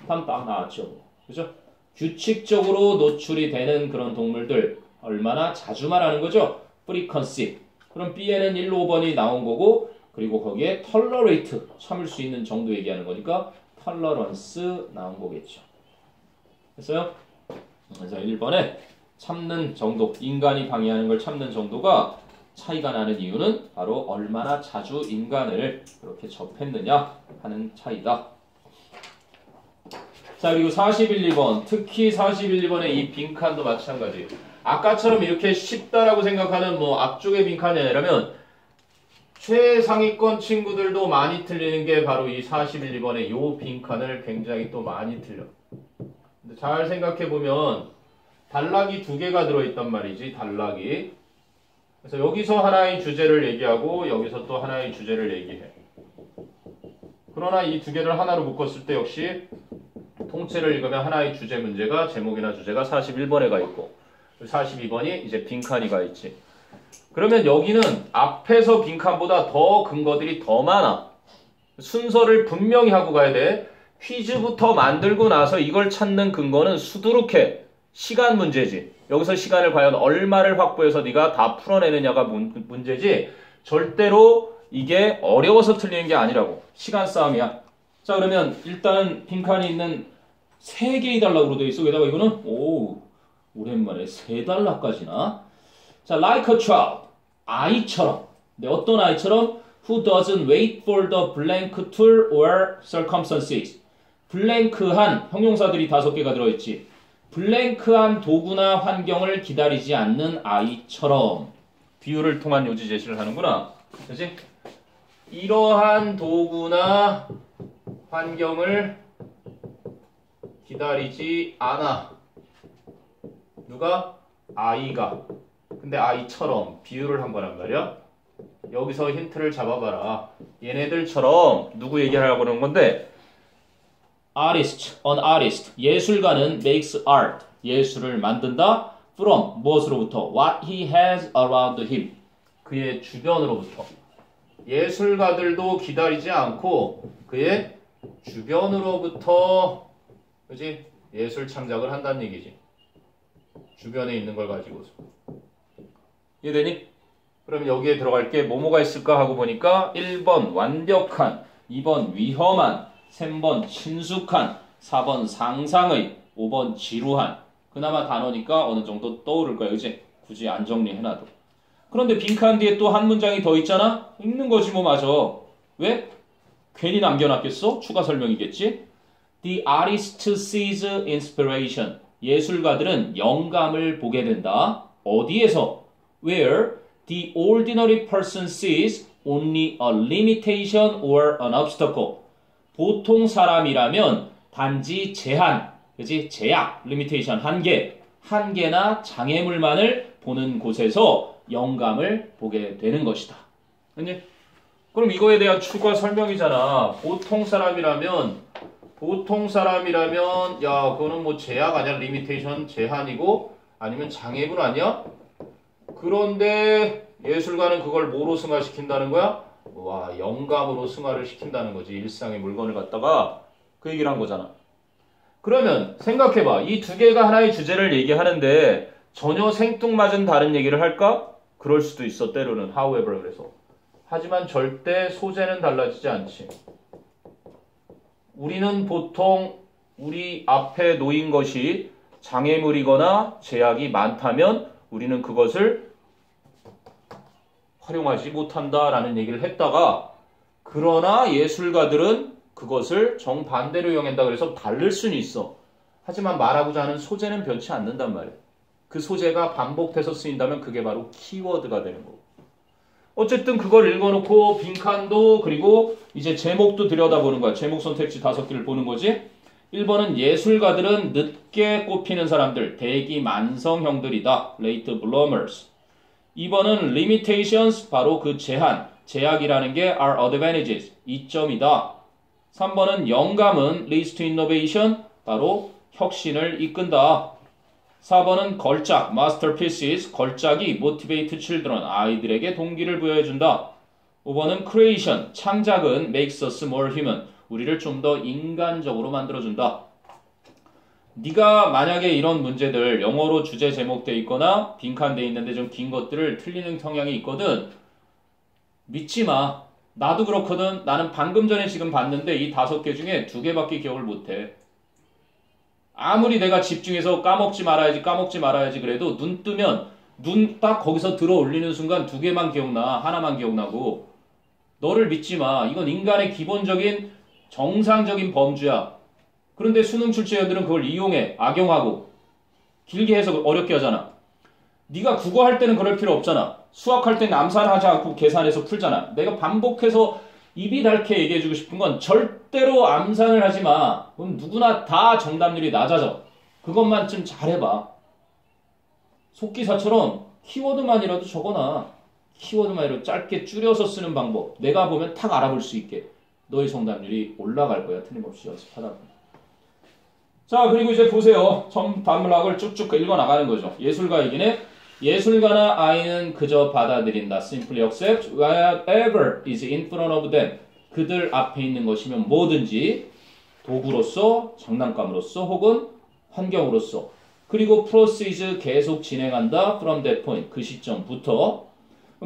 딱 나왔죠. 그죠? 규칙적으로 노출이 되는 그런 동물들 얼마나 자주 말하는 거죠? frequency. 그럼 B에는 1, 5번이 나온 거고 그리고 거기에 tolerate, 참을 수 있는 정도 얘기하는 거니까 tolerance 나온 거겠죠. 됐어요? 그래서 1번에 참는 정도, 인간이 방해하는 걸 참는 정도가 차이가 나는 이유는 바로 얼마나 자주 인간을 그렇게 접했느냐 하는 차이다. 자, 그리고 41, 2번. 특히 41, 2번의 이 빈칸도 마찬가지. 아까처럼 이렇게 쉽다라고 생각하는 뭐 앞쪽의 빈칸이 아니라면 최상위권 친구들도 많이 틀리는 게 바로 이 41, 2번의 요 빈칸을 굉장히 또 많이 틀려. 근데 잘 생각해보면 단락이 2개가 들어있단 말이지, 단락이. 그래서 여기서 하나의 주제를 얘기하고 여기서 또 하나의 주제를 얘기해. 그러나 이 2개를 하나로 묶었을 때 역시 통째를 읽으면 하나의 주제 문제가 제목이나 주제가 41번에 가 있고 42번이 이제 빈칸이 가 있지. 그러면 여기는 앞에서 빈칸보다 더 근거들이 더 많아. 순서를 분명히 하고 가야 돼. 퀴즈부터 만들고 나서 이걸 찾는 근거는 수두룩해. 시간 문제지. 여기서 시간을 과연 얼마를 확보해서 네가 다 풀어내느냐가 문제지. 절대로 이게 어려워서 틀리는 게 아니라고. 시간 싸움이야. 자, 그러면 일단은 빈칸이 있는 3개의 단락으로 되어 있어. 게다가 이거는 오, 오랜만에 3단락까지나. 자, like a child. 아이처럼. 네, 어떤 아이처럼? Who doesn't wait for the blank tool or circumstances. 블랭크한 형용사들이 5개가 들어있지. 블랭크한 도구나 환경을 기다리지 않는 아이처럼. 비유를 통한 요지 제시를 하는구나. 그렇지? 이러한 도구나 환경을 기다리지 않아. 누가? 아이가. 근데 아이처럼 비유를 한 거란 말이야. 여기서 힌트를 잡아봐라. 얘네들처럼 누구 얘기하려고 그러는 건데 artist, an artist. 예술가는 makes art. 예술을 만든다. from, 무엇으로부터? what he has around him. 그의 주변으로부터. 예술가들도 기다리지 않고 그의 주변으로부터, 그지? 예술 창작을 한다는 얘기지. 주변에 있는 걸 가지고서. 이해되니? 그럼 여기에 들어갈 게 뭐가 있을까 하고 보니까 1번 완벽한, 2번 위험한, 3번 친숙한, 4번 상상의, 5번 지루한. 그나마 단어니까 어느 정도 떠오를 거야. 그지? 굳이 안 정리해놔도. 그런데 빈칸 뒤에 또 한 문장이 더 있잖아? 읽는 거지 뭐. 맞아. 왜? 괜히 남겨놨겠어? 추가 설명이겠지? The artist sees inspiration. 예술가들은 영감을 보게 된다. 어디에서? Where the ordinary person sees only a limitation or an obstacle. 보통 사람이라면 단지 제한, 그치? 제약, limitation, 한계나 장애물만을 보는 곳에서 영감을 보게 되는 것이다. 그치? 그럼 이거에 대한 추가 설명이잖아. 보통 사람이라면 야, 그거는 뭐 제약 아니야? 리미테이션, 제한이고 아니면 장애물 아니야? 그런데 예술가는 그걸 뭐로 승화시킨다는 거야? 와, 영감으로 승화를 시킨다는 거지. 일상의 물건을 갖다가 그 얘기를 한 거잖아. 그러면 생각해봐. 이 2개가 하나의 주제를 얘기하는데 전혀 생뚱맞은 다른 얘기를 할까? 그럴 수도 있어. 때로는. however 그래서. 하지만 절대 소재는 달라지지 않지. 우리는 보통 우리 앞에 놓인 것이 장애물이거나 제약이 많다면 우리는 그것을 활용하지 못한다라는 얘기를 했다가, 그러나 예술가들은 그것을 정반대로 이용한다. 그래서 다를 수는 있어. 하지만 말하고자 하는 소재는 변치 않는단 말이에요. 그 소재가 반복돼서 쓰인다면 그게 바로 키워드가 되는 거고. 어쨌든 그걸 읽어놓고 빈칸도 그리고 이제 제목도 들여다보는 거야. 제목 선택지 5개를 보는 거지. 1번은 예술가들은 늦게 꼽히는 사람들, 대기 만성형들이다. late bloomers. 2번은 limitations, 바로 그 제한, 제약이라는 게 are advantages, 이점이다. 3번은 영감은 leads to innovation, 바로 혁신을 이끈다. 4번은 걸작, masterpieces, 걸작이 motivate children, 아이들에게 동기를 부여해준다. 5번은 creation, 창작은 makes us more human, 우리를 좀 더 인간적으로 만들어준다. 네가 만약에 이런 문제들 영어로 주제 제목돼 있거나 빈칸돼 있는데 좀 긴 것들을 틀리는 성향이 있거든. 믿지 마. 나도 그렇거든. 나는 방금 전에 지금 봤는데 이 5개 중에 2개밖에 기억을 못해. 아무리 내가 집중해서 까먹지 말아야지 그래도 눈 뜨면 눈 딱 거기서 들어 올리는 순간 2개만 기억나. 하나만 기억나고. 너를 믿지 마. 이건 인간의 기본적인 정상적인 범주야. 그런데 수능 출제자들은 그걸 이용해. 악용하고. 길게 해서 어렵게 하잖아. 네가 국어 할 때는 그럴 필요 없잖아. 수학할 때는 암산하지 않고 계산해서 풀잖아. 내가 반복해서 입이 닳게 얘기해주고 싶은 건 절대로 암산을 하지 마. 그럼 누구나 다 정답률이 낮아져. 그것만 좀 잘해봐. 속기사처럼 키워드만이라도 적어놔. 키워드만이라도 짧게 줄여서 쓰는 방법. 내가 보면 탁 알아볼 수 있게. 너의 정답률이 올라갈 거야. 틀림없이 연습하다 보면. 자, 그리고 이제 보세요. 단락을 쭉쭉 읽어나가는 거죠. 예술가 얘기네. 예술가나 아이는 그저 받아들인다. Simply accept whatever is in front of them. 그들 앞에 있는 것이면 뭐든지 도구로서, 장난감으로서 혹은 환경으로서. 그리고 proceeds 계속 진행한다. From that point. 그 시점부터.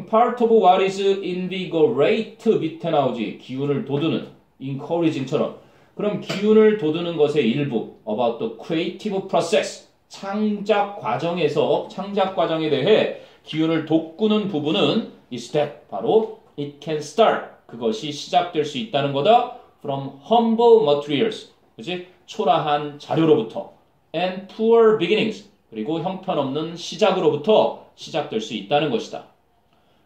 Part of what is invigorate 밑에 나오지. 기운을 돋우는. encouraging처럼. 그럼 기운을 돋우는 것의 일부. About the creative process. 창작 과정에 대해 기운을 돋구는 부분은 is that 바로 it can start. 그것이 시작될 수 있다는 거다. From humble materials. 그치? 초라한 자료로부터. And poor beginnings. 그리고 형편없는 시작으로부터 시작될 수 있다는 것이다.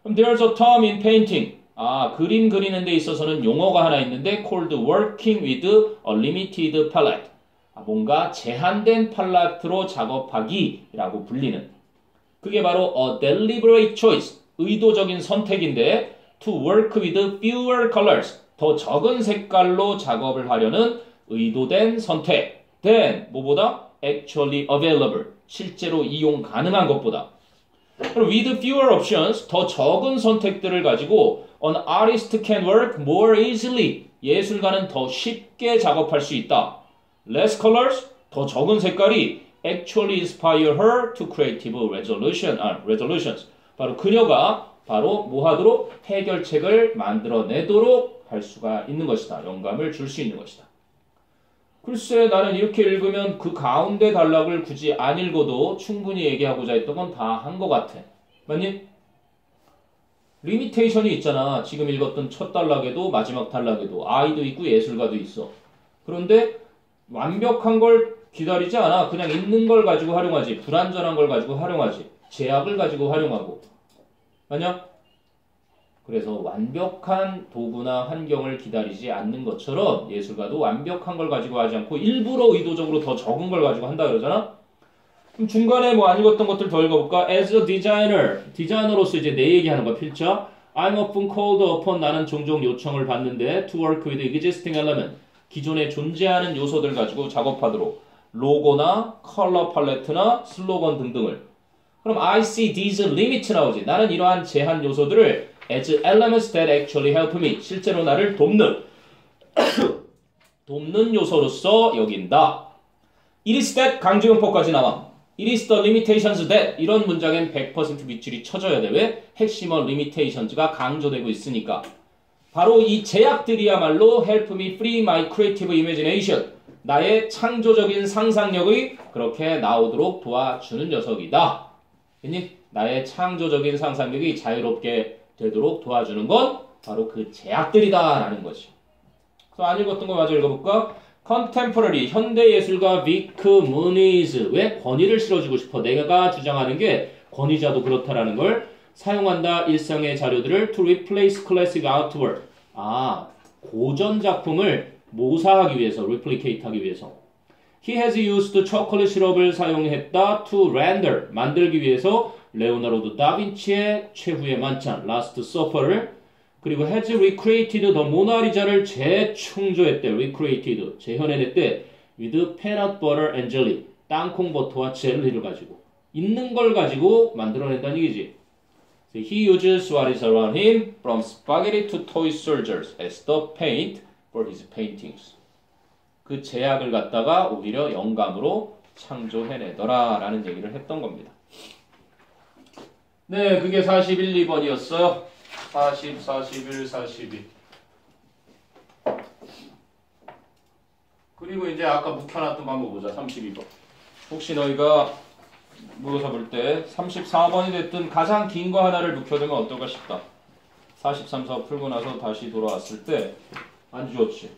그럼 there's a term in painting. 그림 그리는 데 있어서는 용어가 하나 있는데 called working with a limited palette. 뭔가 제한된 팔레트로 작업하기라고 불리는. 그게 바로 a deliberate choice, 의도적인 선택인데 to work with fewer colors, 더 적은 색깔로 작업을 하려는 의도된 선택. then 뭐보다 actually available, 실제로 이용 가능한 것보다. 그리고 with fewer options, 더 적은 선택들을 가지고 an artist can work more easily, 예술가는 더 쉽게 작업할 수 있다. Less colors, 더 적은 색깔이 actually inspire her to creative resolutions. 바로 그녀가 바로 뭐 하도록 해결책을 만들어내도록 할 수가 있는 것이다. 영감을 줄 수 있는 것이다. 글쎄 나는 이렇게 읽으면 그 가운데 단락을 굳이 안 읽어도 충분히 얘기하고자 했던 건 다 한 것 같아. 맞니? 리미테이션이 있잖아. 지금 읽었던 첫 단락에도 마지막 단락에도 아이도 있고 예술가도 있어. 그런데 완벽한 걸 기다리지 않아. 그냥 있는 걸 가지고 활용하지. 불완전한 걸 가지고 활용하지. 제약을 가지고 활용하고. 맞냐? 그래서 완벽한 도구나 환경을 기다리지 않는 것처럼 예술가도 완벽한 걸 가지고 하지 않고 일부러 의도적으로 더 적은 걸 가지고 한다 그러잖아? 그럼 중간에 뭐 안 읽었던 것들 더 읽어볼까? As a designer. 디자이너로서 이제 내 얘기하는 거야. 필자. I'm often called upon. 나는 종종 요청을 받는데 to work with existing element. 기존에 존재하는 요소들 가지고 작업하도록 로고나 컬러 팔레트나 슬로건 등등을. 그럼 I see these limits 나오지. 나는 이러한 제한 요소들을 as elements that actually help me. 실제로 나를 돕는 요소로서 여긴다. It is that 강조용법까지 나와. It is the limitations that 이런 문장엔 100% 밑줄이 쳐져야 돼. 왜? 핵심어 limitations가 강조되고 있으니까. 바로 이 제약들이야말로 help me free my creative imagination. 나의 창조적인 상상력이 그렇게 나오도록 도와주는 녀석이다. 나의 창조적인 상상력이 자유롭게 되도록 도와주는 건 바로 그 제약들이다 라는 것이. 그래서 안 읽었던 거 마저 읽어볼까? Contemporary, 현대예술가 비크 무니즈. 왜? 권위를 실어주고 싶어. 내가 주장하는 게 권위자도 그렇다라는 걸 사용한다 일상의 자료들을 to replace classic artwork. 아, 고전 작품을 모사하기 위해서, replicate 하기 위해서. He has used 초콜릿 시럽을 사용했다 to render, 만들기 위해서 레오나르도 다빈치의 최후의 만찬, Last Supper를 그리고 has recreated the 모나리자를 재충조했대, recreated, 재현해냈대 with peanut butter and jelly, 땅콩 버터와 젤리를 가지고 있는 걸 가지고 만들어냈다는 얘기지. So he uses what is around him from spaghetti to toy soldiers as the paint for his paintings. 그 제약을 갖다가 오히려 영감으로 창조해내더라 라는 얘기를 했던 겁니다. 네, 그게 41, 2번이었어요. 40, 41, 42. 그리고 이제 아까 묵혀놨던 거 한번 보자. 32번. 혹시 너희가 모의고사 볼 때 34번이 됐든 가장 긴 거 하나를 묵혀두면 어떨까 싶다. 43, 4 풀고 나서 다시 돌아왔을 때 안 좋지.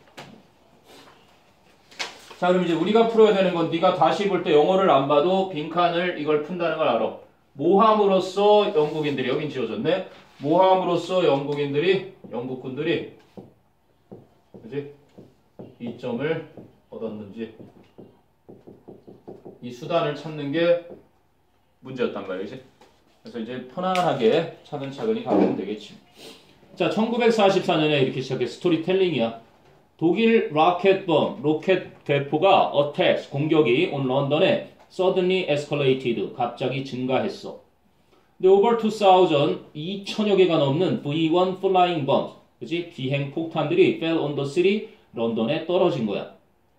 자, 그럼 이제 우리가 풀어야 되는 건 네가 다시 볼 때 영어를 안 봐도 빈칸을 이걸 푼다는 걸 알아. 모함으로써 영국인들이, 여긴 지워졌네. 모함으로써 영국군들이 그지? 이 점을 얻었는지 이 수단을 찾는 게 문제였단 말이지. 그래서 이제 편안하게 차근차근히 가면 되겠지. 자, 1944년에 이렇게 시작해 스토리텔링이야. 독일 로켓범, 로켓 대포가 attacks, 공격이 on 런던에 suddenly escalated, 갑자기 증가했어. 근데 over 2000여 개가 넘는 V1 flying bombs, 그치? 비행 폭탄들이 fell on the city, 런던에 떨어진 거야.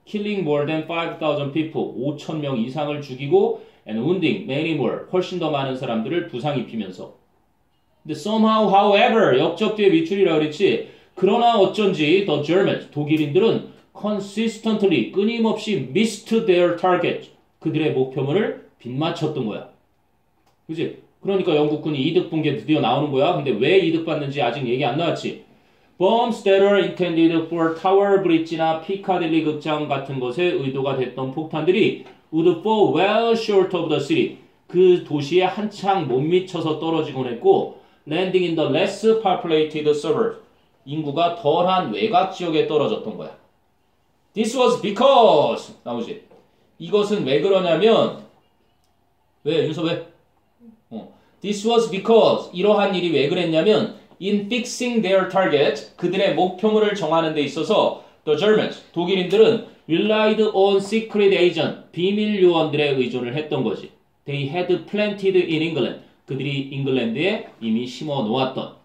killing more than 5,000 people, 5,000명 이상을 죽이고 and wounding many more, 훨씬 더 많은 사람들을 부상 입히면서. 근데 somehow, however, 역적뒤에 밑줄이라 그랬지. 그러나 어쩐지 the Germans, 독일인들은 consistently, 끊임없이 missed their target, 그들의 목표물을 빗맞췄던 거야. 그치? 그러니까 영국군이 이득 본 게 드디어 나오는 거야. 근데 왜 이득 받는지 아직 얘기 안 나왔지. Bombs that are intended for Tower Bridge나 피카딜리 극장 같은 것에 의도가 됐던 폭탄들이 would fall well short of the city. 그 도시에 한창 못 미쳐서 떨어지곤 했고 landing in the less populated suburbs. 인구가 덜한 외곽 지역에 떨어졌던 거야. This was because 나오지. 이것은 왜 그러냐면 왜 윤서 왜? This was because 이러한 일이 왜 그랬냐면 in fixing their target 그들의 목표물을 정하는 데 있어서 the Germans 독일인들은 relied on secret agent 비밀 요원들에 의존을 했던 거지. They had planted in England 그들이 잉글랜드에 이미 심어 놓았던.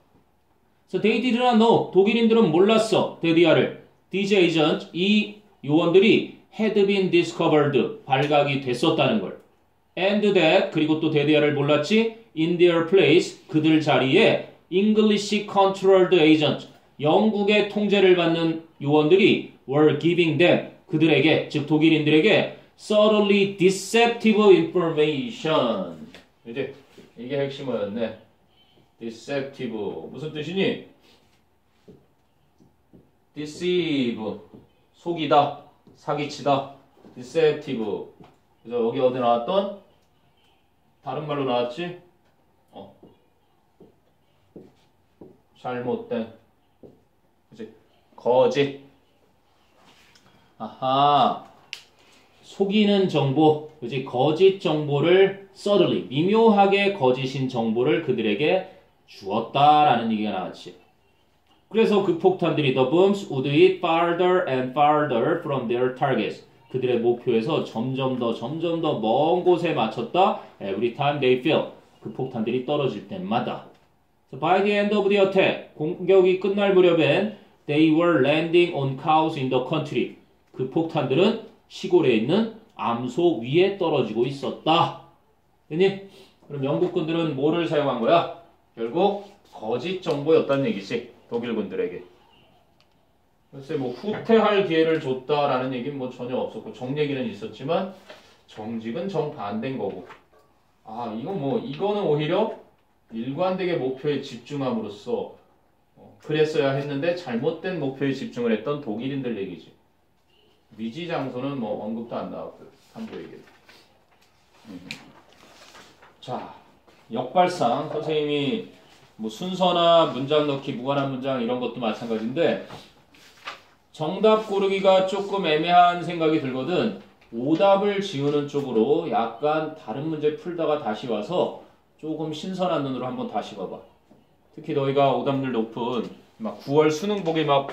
So they did not know 독일인들은 몰랐어 데디아를. These agents 이 요원들이 had been discovered 발각이 됐었다는 걸. And that 그리고 또 데디아를 몰랐지. In their place 그들 자리에 English controlled agent 영국의 통제를 받는 요원들이 were giving them 그들에게 즉 독일인들에게 subtly deceptive information. 이제 이게 핵심어였네. deceptive 무슨 뜻이니? deceive 속이다 사기치다 deceptive. 그래서 여기 어디 나왔던 다른 말로 나왔지? 잘못된 그치? 거짓. 아하 속이는 정보 그치? 거짓 정보를 subtly 미묘하게 거짓인 정보를 그들에게 주었다라는 얘기가 나왔지. 그래서 그 폭탄들이 the bombs would hit farther and farther from their targets 그들의 목표에서 점점 더 먼 곳에 맞췄다. Every time they fell 그 폭탄들이 떨어질 때마다. So by the end of the attack 공격이 끝날 무렵엔 they were landing on cows in the country 그 폭탄들은 시골에 있는 암소 위에 떨어지고 있었다. 됐니? 그럼 영국군들은 뭐를 사용한 거야? 결국 거짓 정보였다는 얘기지. 독일군들에게. 글쎄 뭐 후퇴할 기회를 줬다라는 얘기는 뭐 전혀 없었고 정 얘기는 있었지만 정직은 정반대인 거고. 아 이거는 오히려 일관되게 목표에 집중함으로써 그랬어야 했는데 잘못된 목표에 집중을 했던 독일인들 얘기지. 미지장소는 뭐 언급도 안 나왔고 탐구 얘기를. 자 역발상 선생님이 뭐 순서나 문장 넣기, 무관한 문장 이런 것도 마찬가지인데 정답 고르기가 조금 애매한 생각이 들거든. 오답을 지우는 쪽으로 약간 다른 문제 풀다가 다시 와서 조금 신선한 눈으로 한번 다시 봐봐. 특히 너희가 오답률 높은 막 9월 수능복이 막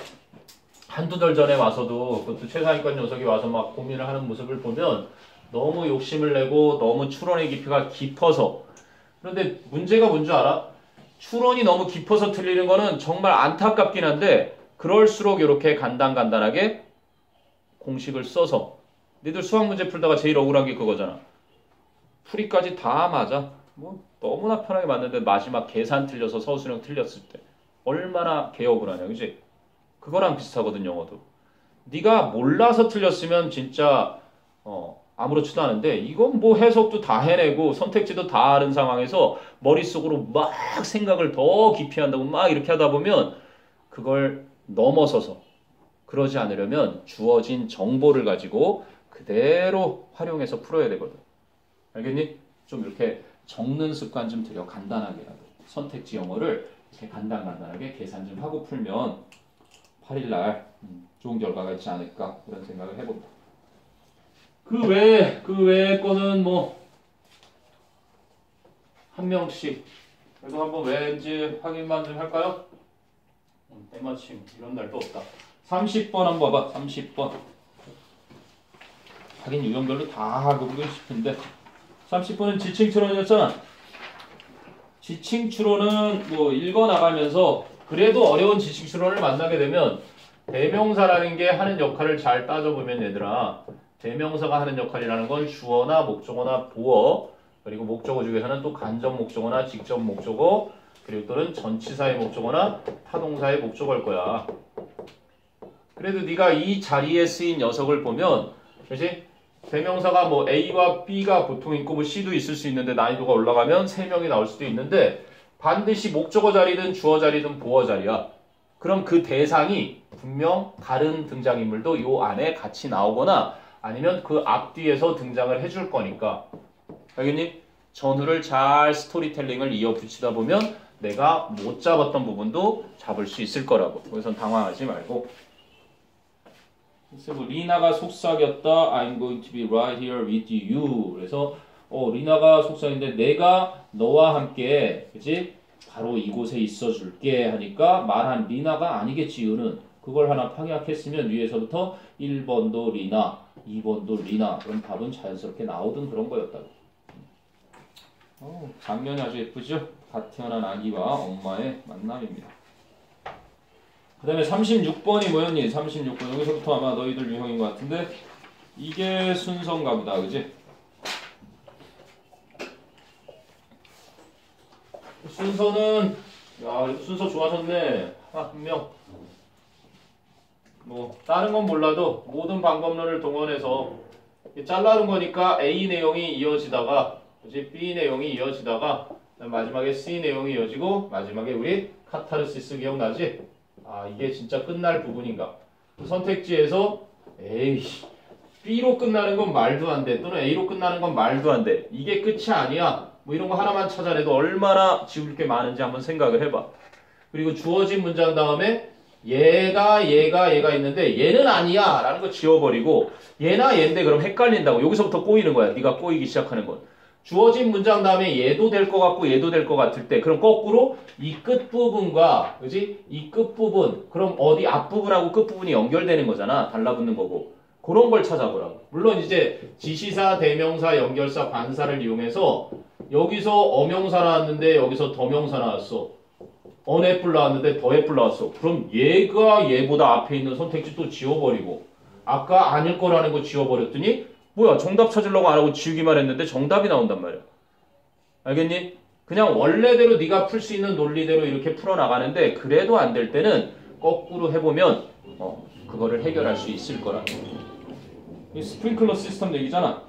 한두 달 전에 와서도 그것도 최상위권 녀석이 와서 막 고민을 하는 모습을 보면 너무 욕심을 내고 너무 추론의 깊이가 깊어서 그런데 문제가 뭔 줄 알아? 추론이 너무 깊어서 틀리는 거는 정말 안타깝긴 한데 그럴수록 이렇게 간단하게 공식을 써서 니들 수학 문제 풀다가 제일 억울한 게 그거잖아. 풀이까지 다 맞아. 뭐 너무나 편하게 맞는데 마지막 계산 틀려서 서술형 틀렸을 때 얼마나 개 억울하냐, 그지? 그거랑 비슷하거든 영어도. 네가 몰라서 틀렸으면 진짜 아무렇지도 않은데 이건 뭐 해석도 다 해내고 선택지도 다 아는 상황에서 머릿속으로 막 생각을 더 깊이 한다고 막 이렇게 하다 보면 그걸 넘어서서 그러지 않으려면 주어진 정보를 가지고 그대로 활용해서 풀어야 되거든. 알겠니? 좀 이렇게 적는 습관 좀 들여. 간단하게라도 선택지 영어를 이렇게 간단하게 계산 좀 하고 풀면 8일날 좋은 결과가 있지 않을까 그런 생각을 해봅니다. 그 외의 거는 뭐 한 명씩 그래도 한번 왠지 확인만 좀 할까요? 때마침 이런 날도 없다. 30번 한번 봐봐. 30번. 하긴 유형별로 다 하고 싶은데 30번은 지칭 추론이었잖아. 지칭 추론은 뭐 읽어나가면서 그래도 어려운 지칭 추론을 만나게 되면 대명사라는 게 하는 역할을 잘 따져보면 얘들아 대명사가 하는 역할이라는 건 주어나 목적어나 보어 그리고 목적어 중에서는 또 간접 목적어나 직접 목적어 그리고 또는 전치사의 목적어나 타동사의 목적어일 거야. 그래도 네가 이 자리에 쓰인 녀석을 보면 그렇지? 대명사가 뭐 A와 B가 보통 있고 뭐 C도 있을 수 있는데 난이도가 올라가면 3명이 나올 수도 있는데 반드시 목적어 자리든 주어 자리든 보어 자리야. 그럼 그 대상이 분명 다른 등장인물도 요 안에 같이 나오거나 아니면 그 앞뒤에서 등장을 해줄 거니까. 알겠니? 전후를 잘 스토리텔링을 이어 붙이다 보면 내가 못 잡았던 부분도 잡을 수 있을 거라고. 거기선 당황하지 말고. 그래서 뭐 리나가 속삭였다. I'm going to be right here with you. 그래서 리나가 속삭인데 내가 너와 함께 그치? 바로 이곳에 있어 줄게 하니까 말한 리나가 아니겠지. 이유는 그걸 하나 파악했으면 위에서부터 1번도 리나 2번도 리나 그럼 답은 자연스럽게 나오던 그런 거였다고. 장면이 아주 예쁘죠? 갓 태어난 아기와 엄마의 만남입니다. 그 다음에 36번이 뭐였니? 36번 여기서부터 아마 너희들 유형인 것 같은데 이게 순서인가 보다. 그지? 순서는 야 순서 좋아졌네. 한 명. 뭐 다른 건 몰라도 모든 방법론을 동원해서 잘라놓은 거니까 A 내용이 이어지다가 그치? B 내용이 이어지다가 마지막에 C 내용이 이어지고 마지막에 우리 카타르시스 기억나지? 아 이게 진짜 끝날 부분인가? 선택지에서 에이 B로 끝나는 건 말도 안 돼. 또는 A로 끝나는 건 말도 안 돼. 이게 끝이 아니야. 뭐 이런 거 하나만 찾아내도 얼마나 지울 게 많은지 한번 생각을 해봐. 그리고 주어진 문장 다음에 얘가 있는데 얘는 아니야 라는 거 지워버리고 얘나 얘인데 그럼 헷갈린다고. 여기서부터 꼬이는 거야. 네가 꼬이기 시작하는 건. 주어진 문장 다음에 얘도 될 것 같고 얘도 될 것 같을 때 그럼 거꾸로 이 끝부분과 그지? 이 끝부분 그럼 어디 앞부분하고 끝부분이 연결되는 거잖아. 달라붙는 거고. 그런 걸 찾아보라고. 물론 이제 지시사, 대명사, 연결사, 관사를 이용해서 여기서 어명사 나왔는데 여기서 더명사 나왔어. 언애플 나왔는데 더애플 나왔어. 그럼 얘가 얘보다 앞에 있는 선택지 또 지워버리고 아까 아닐 거라는 거 지워버렸더니 뭐야 정답 찾으려고 안 하고 지우기만 했는데 정답이 나온단 말이야. 알겠니? 그냥 원래대로 네가 풀 수 있는 논리대로 이렇게 풀어나가는데 그래도 안 될 때는 거꾸로 해보면 그거를 해결할 수 있을 거라. 이 스프링클러 시스템 얘기잖아.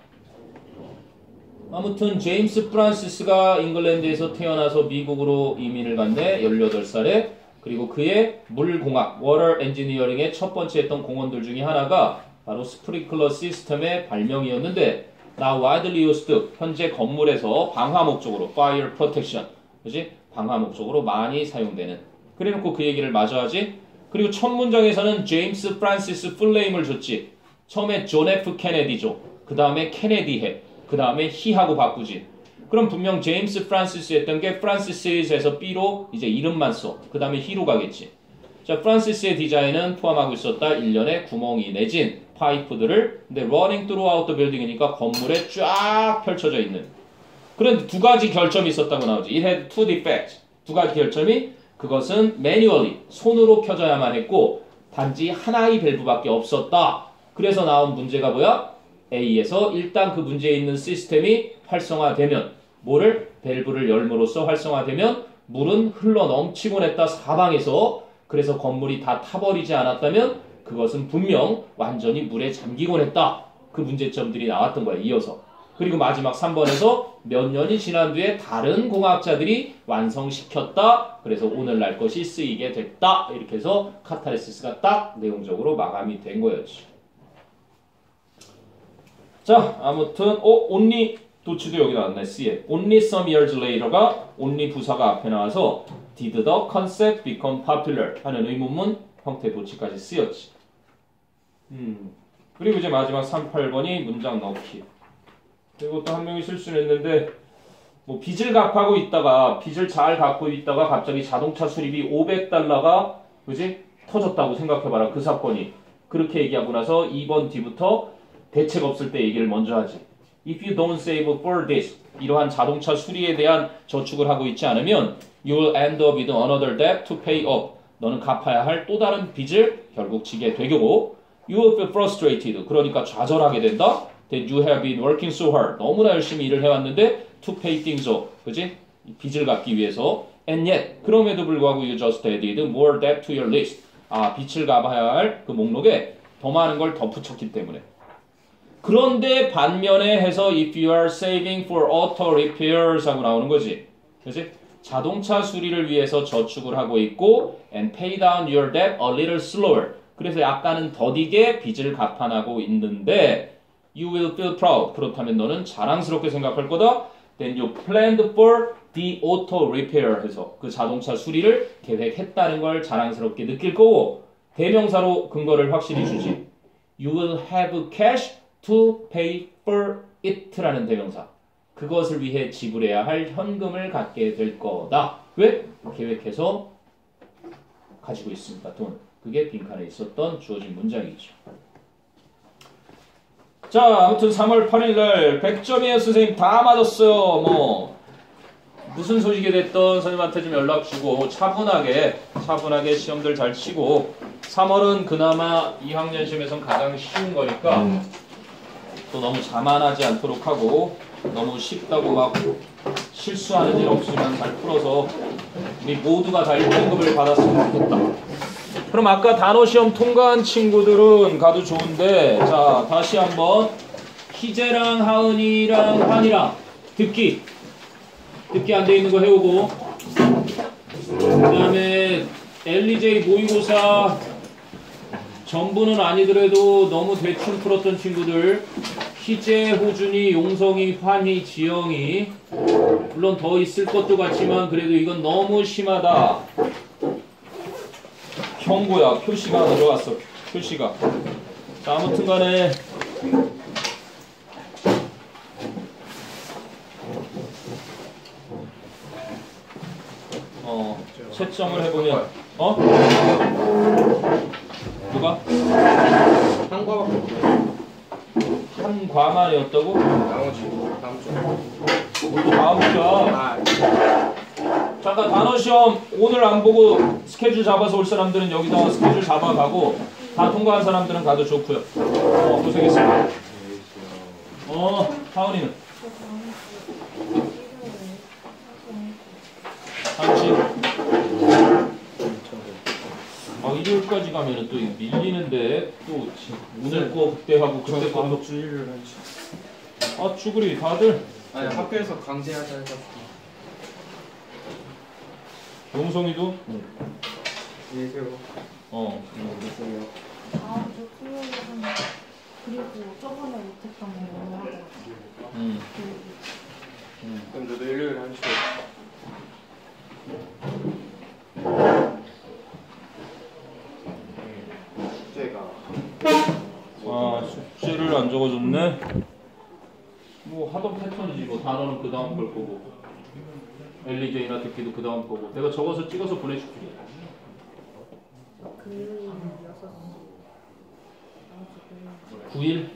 아무튼 제임스 프란시스가 잉글랜드에서 태어나서 미국으로 이민을 갔네. 18살에. 그리고 그의 물공학, 워터 엔지니어링의 첫 번째 했던 공헌들 중에 하나가 바로 스프링클러 시스템의 발명이었는데 Now widely used. 현재 건물에서 방화 목적으로 fire protection. 그지? 방화 목적으로 많이 사용되는. 그래놓고 그 얘기를 마저 하지. 그리고 첫 문장에서는 제임스 프란시스 플레임을 줬지. 처음에 존 F 케네디죠. 그 다음에 케네디 해. 그 다음에 he하고 바꾸지. 그럼 분명 제임스 프란시스 했던 게 프란시스에서 B로 이제 이름만 써. 그 다음에 he로 가겠지. 자, 프란시스의 디자인은 포함하고 있었다. 일련의 구멍이 내진 파이프들을. 근데 running throughout the building이니까 건물에 쫙 펼쳐져 있는. 그런데 두 가지 결점이 있었다고 나오지. It had two defects. 두 가지 결점이 그것은 manually 손으로 켜져야만 했고 단지 하나의 밸브밖에 없었다. 그래서 나온 문제가 뭐야? A에서 일단 그 문제에 있는 시스템이 활성화되면 뭐를? 밸브를 열므로써 활성화되면 물은 흘러 넘치곤 했다. 사방에서. 그래서 건물이 다 타버리지 않았다면 그것은 분명 완전히 물에 잠기곤 했다. 그 문제점들이 나왔던 거야. 이어서. 그리고 마지막 3번에서 몇 년이 지난 뒤에 다른 공학자들이 완성시켰다. 그래서 오늘날 것이 쓰이게 됐다. 이렇게 해서 카타르시스가 딱 내용적으로 마감이 된 거였지. 자, 아무튼 only 도치도 여기 나왔네. C에. Only some years later가 only 부사가 앞에 나와서 did the concept become popular 하는 의문문 형태 도치까지 쓰였지. 그리고 이제 마지막 38번이 문장 넣기. 그리고 또 한 명이 실수를 했는데 뭐 빚을 갚고 있다가 빚을 잘 갚고 있다가 갑자기 자동차 수리비 $500가 그지? 터졌다고 생각해봐라. 그 사건이. 그렇게 얘기하고 나서 2번 뒤부터 대책 없을 때 얘기를 먼저 하지. If you don't save for this 이러한 자동차 수리에 대한 저축을 하고 있지 않으면 you'll end up with another debt to pay up. 너는 갚아야 할 또 다른 빚을 결국 지게 되고 you will feel frustrated. 그러니까 좌절하게 된다. That you have been working so hard. 너무나 열심히 일을 해왔는데 to pay things up. 그지? 빚을 갚기 위해서. And yet 그럼에도 불구하고 you just added more debt to your list. 아, 빚을 갚아야 할 그 목록에 더 많은 걸 덧붙였기 때문에. 그런데 반면에 해서 if you are saving for auto repairs 하고 나오는 거지. 그지? 자동차 수리를 위해서 저축을 하고 있고 and pay down your debt a little slower. 그래서 약간은 더디게 빚을 갚아나고 있는데 you will feel proud. 그렇다면 너는 자랑스럽게 생각할 거다. Then you planned for the auto repair 해서 그 자동차 수리를 계획했다는 걸 자랑스럽게 느낄 거고 대명사로 근거를 확실히 주지. You will have cash to pay for it라는 대명사. 그것을 위해 지불해야 할 현금을 갖게 될 거다. 왜? 계획해서 가지고 있습니다. 돈. 그게 빈칸에 있었던 주어진 문장이죠. 자, 아무튼 3월 8일날 100점이에요. 선생님 다 맞았어요. 뭐 무슨 소식이 됐던 선생님한테 좀 연락 주고 차분하게 시험들 잘 치고 3월은 그나마 2학년 시험에선 가장 쉬운 거니까 또 너무 자만하지 않도록 하고 너무 쉽다고 막 실수하는 일 없으면 잘 풀어서 우리 모두가 다 1등급을 받았으면 좋겠다. 그럼 아까 단어 시험 통과한 친구들은 가도 좋은데 자 다시 한번 희재랑 하은이랑 환이랑 듣기 안 돼 있는 거 해오고 그 다음에 LJ 모의고사 전부는 아니더라도 너무 대충 풀었던 친구들 희재, 호준이, 용성이, 환희, 지영이 물론 더 있을 것도 같지만 그래도 이건 너무 심하다. 경고야. 표시가 들어갔어. 표시가. 자, 아무튼 간에 채점을 해보면 누가? 한 과밖에 없어요. 한 과만이었다고? 나머지 다음 주. 또 다음 주야. 잠깐 단어 시험 오늘 안 보고 스케줄 잡아서 올 사람들은 여기다가 스케줄 잡아가고 다 통과한 사람들은 가도 좋고요. 고생했습니다. 하은이는? 당신? 일요일까지 가면은 또 밀리는데 또 오늘 거 그때 하고 그때 거 주의를 하지. 쭈그리 다들? 아니 학교에서 강제하자 해서. 용성이도? 안녕히 계세요. 안녕히 계세요. 저 토요일에 그리고 저번에 못했던 거 너무 하고 그럼 너도 일요일에 한 시간. 숙제가. 아, 숙제를 안 적어줬네. 뭐 하던 패턴이지. 뭐 단어는 그 다음 걸 거고, 엘리제이나 듣기도 그 다음 거고. 내가 적어서 찍어서 보내줄게. 그 6시 9일?